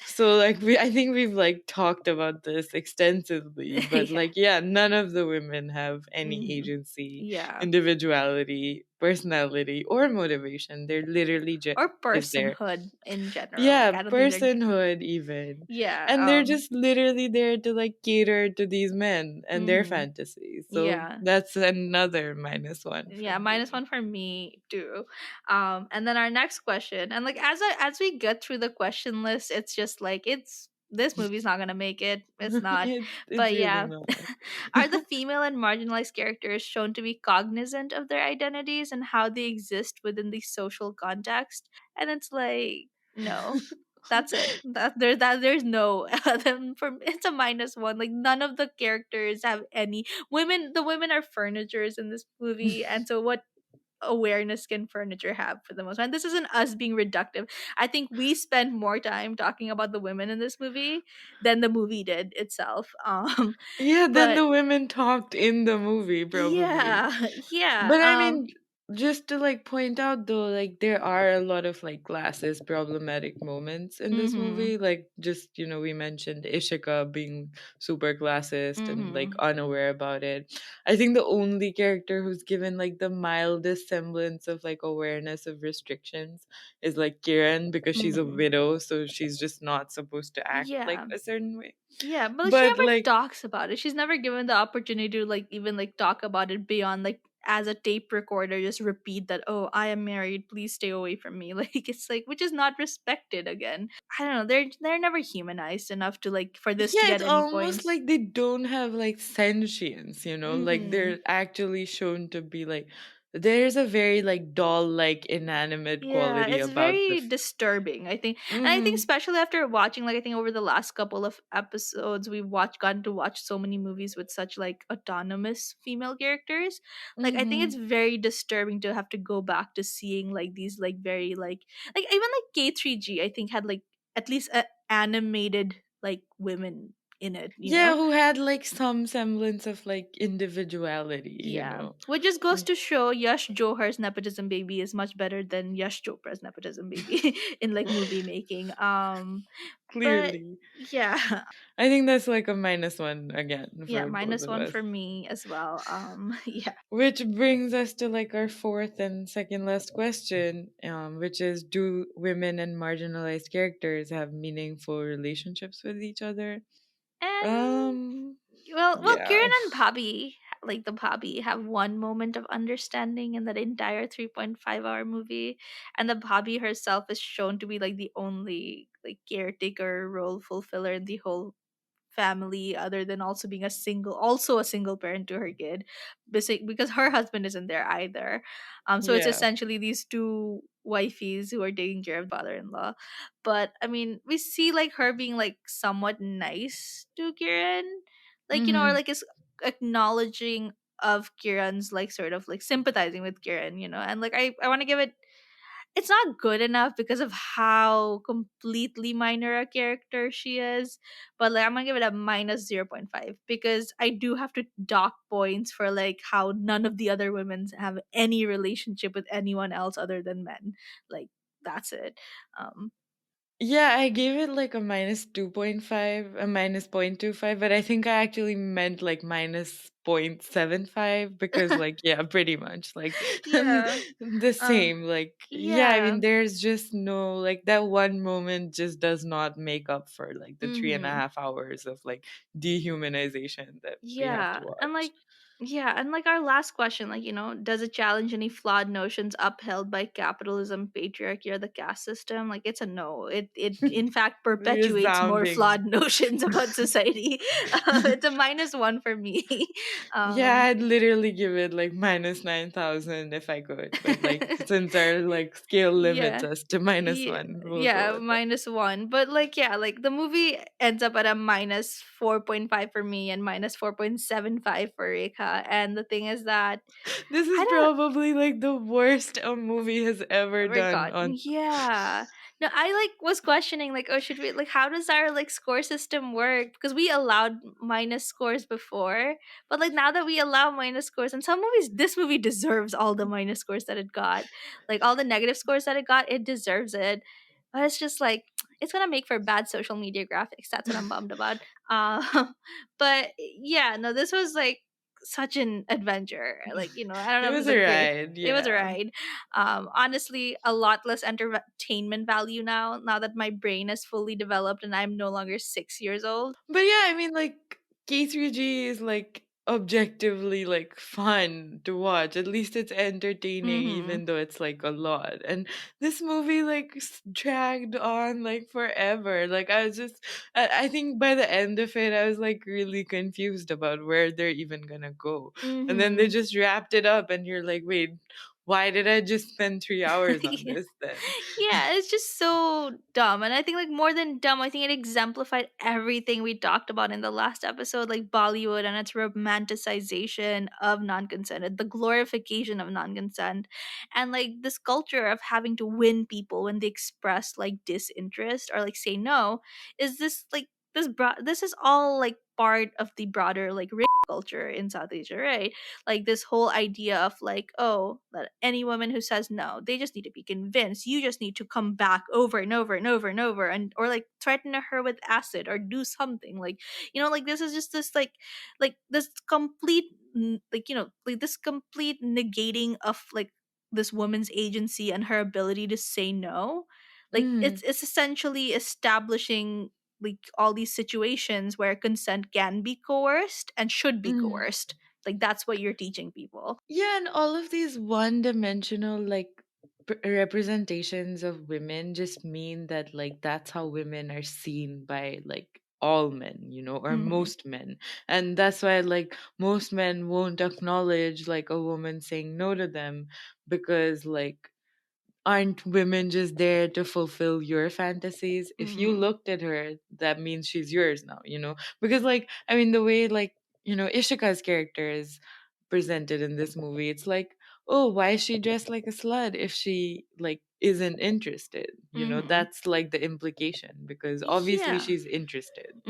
So like I think we've like talked about this extensively, but Yeah. like yeah, none of the women have any Hmm. agency, Yeah. individuality, personality, or motivation. They're literally Or just there. personhood in general. Like Yeah, I don't think they're. personhood even. Yeah. And they're just literally there to like cater to these men and their Mhm. fantasies. So Yeah. that's another -1 for Yeah, me. -1 for me too. And then our next question, and like as we get through the question list, it's just like it's this movie's not gonna make it. It's not. It's But really yeah, not. are the female and marginalized characters shown to be cognizant of their identities and how they exist within the social context? And it's like no. That's it. There's no then for it's a -1. Like none of the characters have any women. The women are furnitures in this movie, and so what awareness can furniture have for the most part? And this isn't us being reductive. I think we spend more time talking about the women in this movie than the movie did itself. Yeah, then But the women talked in the movie probably. yeah, yeah, But I mean, just to like point out though, like there are a lot of like classist problematic moments in this mm-hmm, movie. Like just, we mentioned Ishika being super classist and like mm-hmm, unaware about it. I think the only character who's given like the mildest semblance of like awareness of restrictions is like Kiran, because she's a mm-hmm. widow, so she's just not supposed to act like Yeah. a certain way. Yeah, but like, she But never like talks about it. She's never given the opportunity to like even like talk about it beyond like as a tape recorder, just repeat that, oh, I am married, please stay away from me. Like it's like which is not respected again. I don't know. They're never humanized enough to like for this to yeah, get it's any almost points. like they don't have like sentience, like Mm-hmm. they're actually shown to be like there's a very like doll like inanimate Yeah, quality it's about the very disturbing, I think. And I think mm-hmm, especially after watching like I think over the last couple of episodes we've watched gotten to watch so many movies with such like autonomous female characters. Like I think mm-hmm. it's very disturbing to have to go back to seeing like these like very like even like K3G I think had like at least animated like women in it, you Yeah, know? who had like some semblance of like individuality, Yeah. Which just goes Mm, to show Yash Johar's nepotism baby is much better than Yash Chopra's nepotism baby in like movie making. But clearly. yeah. I think that's like a -1 again Yeah, for both of -1 us. for me as well. Yeah. Which brings us to like our fourth and second last question, which is, do women and marginalized characters have meaningful relationships with each other? And Um, well, yeah. Kieran and Bobby, like the Bobby, have one moment of understanding in that entire 3.5-hour movie, and the Bobby herself is shown to be like the only like caretaker role fulfiller in the whole family other than also being a single parent to her kid, because her husband isn't there either. So it's Yeah. essentially these two wifeys who are taking care of the father-in-law. But I mean we see like her being like somewhat nice to Kieran, like or Mm-hmm. like is acknowledging of Kieran's like sort of like sympathizing with Kieran, and like I want to give it, it's not good enough because of how completely minor a character she is. But like I'm gonna give it a -0.5 because I do have to dock points for like how none of the other women have any relationship with anyone else other than men. Like that's it. um Yeah, I gave it like a -2.5, a -0.25, but I think I actually meant like -0.75, because like yeah, pretty much like yeah. the uh same. Like yeah, I yeah. mean there's just no like that one moment just does not make up for like the three and a Mhm. half hours of like dehumanization that we have to Yeah, and watch. like our last question, like, does it challenge any flawed notions upheld by capitalism, patriarchy, or the caste system? Like it's a no. It in fact perpetuates more Resounding. flawed notions about society. It's a -1 for me. Yeah, um I'd literally give it like -9,000 if I could, but like since our like scale limits yeah. us to -1, we'll go Yeah, with that. -1. But like yeah, like the movie ends up at a -4.5 for me and -4.75 for Rekha. America. And the thing is that This is I don't probably like the worst a movie has ever ever done got. on. Yeah. No, I like was questioning like, oh, should we like how does our like score system work? Because we allowed minus scores before, but like now that we allow minus scores in some movies, this movie deserves all the minus scores that it got. Like all the negative scores that it got, it deserves it. But it's just like it's gonna make for bad social media graphics. That's what I'm bummed about. But yeah, no, this was like such an adventure. Like, I don't It know if was this is a a great ride, it was a yeah. ride. Honestly, a lot less entertainment value now that my brain is fully developed and I'm no longer 6 years old. But yeah, I mean, like K3G is like objectively like fun to watch. At least it's entertaining, Mm-hmm. even though it's like a lot. And this movie like dragged on like forever. Like I was just, I think by the end of it, I was like really confused about where they're even gonna go. And then they Mm-hmm. just wrapped it up, and you're like, wait, why did I just spend 3 hours on this then? Yeah, it's just so dumb. And I think like more than dumb, I think it exemplified everything we talked about in the last episode, like Bollywood and its romanticization of non-consent, the glorification of non-consent, and like this culture of having to win people when they express like disinterest or like say no. Is this like this is all like part of the broader like rape culture in South Asia, right? Like this whole idea of like, oh, that any woman who says no, they just need to be convinced, you just need to come back over and over and over and over, and or like threaten her with acid or do something like, like this is just this like this complete like this complete negating of like this woman's agency and her ability to say no. Like Mm, it's essentially establishing like all these situations where consent can be coerced and should be mm. coerced. Like that's what you're teaching people. Yeah, and all of these one-dimensional like representations of women just mean that like that's how women are seen by like all men, or Mhm. most men. And that's why like most men won't acknowledge like a woman saying no to them, because like aren't women just there to fulfill your fantasies? If you Mhm. looked at her, that means she's yours now, Because, like, I mean, the way, like, Ishika's character is presented in this movie, it's like, oh, why is she dressed like a slut if she, like, isn't interested? Mhm. That's like the implication, because obviously Yeah. she's interested.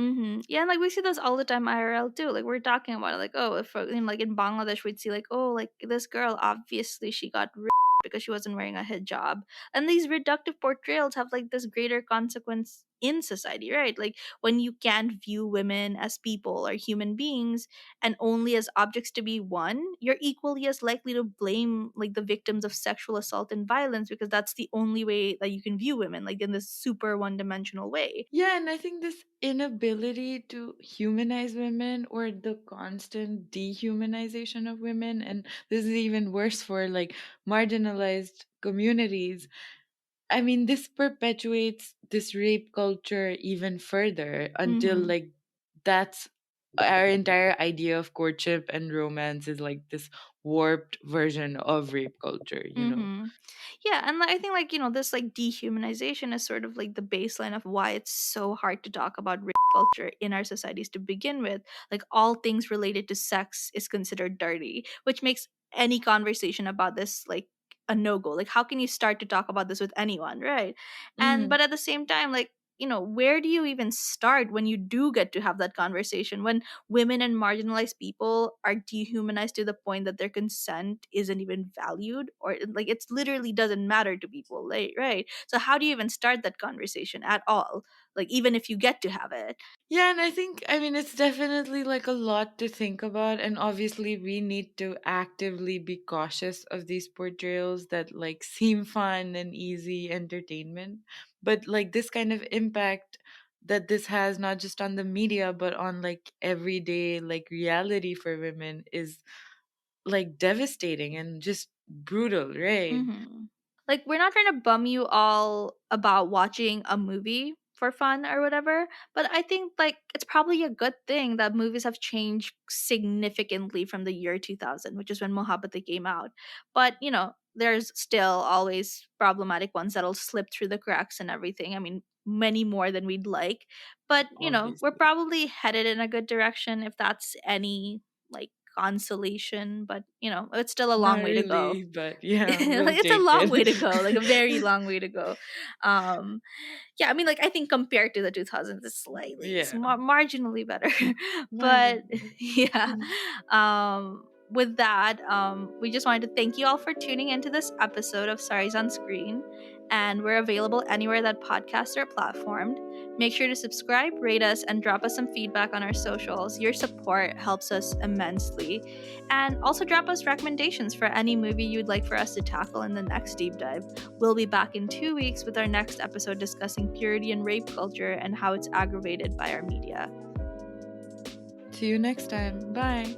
Yeah, and like we see this all the time IRL too. Like we're talking about it, like oh, if like in Bangladesh we'd see like oh, like this girl obviously she got raped because she wasn't wearing a hijab, and these reductive portrayals have like this greater consequence in society, right? Like when you can't view women as people or human beings and only as objects to be won, you're equally as likely to blame like the victims of sexual assault and violence because that's the only way that you can view women, like in this super one-dimensional way. Yeah, and I think this inability to humanize women, or the constant dehumanization of women, and this is even worse for like marginalized communities. I mean, this perpetuates this rape culture even further until Mm-hmm. like that's our entire idea of courtship and romance is like this warped version of rape culture. Mm-hmm. Yeah, and I think like this like dehumanization is sort of like the baseline of why it's so hard to talk about rape culture in our societies to begin with. Like all things related to sex is considered dirty, which makes any conversation about this like a no go. Like how can you start to talk about this with anyone, right? And Mm. but at the same time, like where do you even start when you do get to have that conversation when women and marginalized people are dehumanized to the point that their consent isn't even valued or like it's literally doesn't matter to people, like, right? So how do you even start that conversation at all, like even if you get to have it? Yeah, and I think, I mean, it's definitely like a lot to think about. And obviously, we need to actively be cautious of these portrayals that like seem fun and easy entertainment. But like this kind of impact that this has, not just on the media, but on like everyday like reality for women, is like devastating and just brutal, right? Mm-hmm. Like we're not trying to bum you all about watching a movie for fun or whatever, but I think like it's probably a good thing that movies have changed significantly from the year 2000, which is when Mohabbatein came out. But there's still always problematic ones that'll slip through the cracks and everything. I mean, many more than we'd like, but we're Obviously. probably headed in a good direction if that's any like consolation, but it's still a long Not way to go. really, but yeah, we'll Like, it's a take long it. way to go, like a very long way to go. um yeah, I mean, like, I think compared to the 2000s, it's Yeah. marginally better. But Marginally. yeah, with that, we just wanted to thank you all for tuning into this episode of Saris on Screen, and we're available anywhere that podcasts are platformed. Make sure to subscribe, rate us, and drop us some feedback on our socials. Your support helps us immensely. And also drop us recommendations for any movie you'd like for us to tackle in the next deep dive. We'll be back in 2 weeks with our next episode discussing purity and rape culture and how it's aggravated by our media. See you next time. Bye.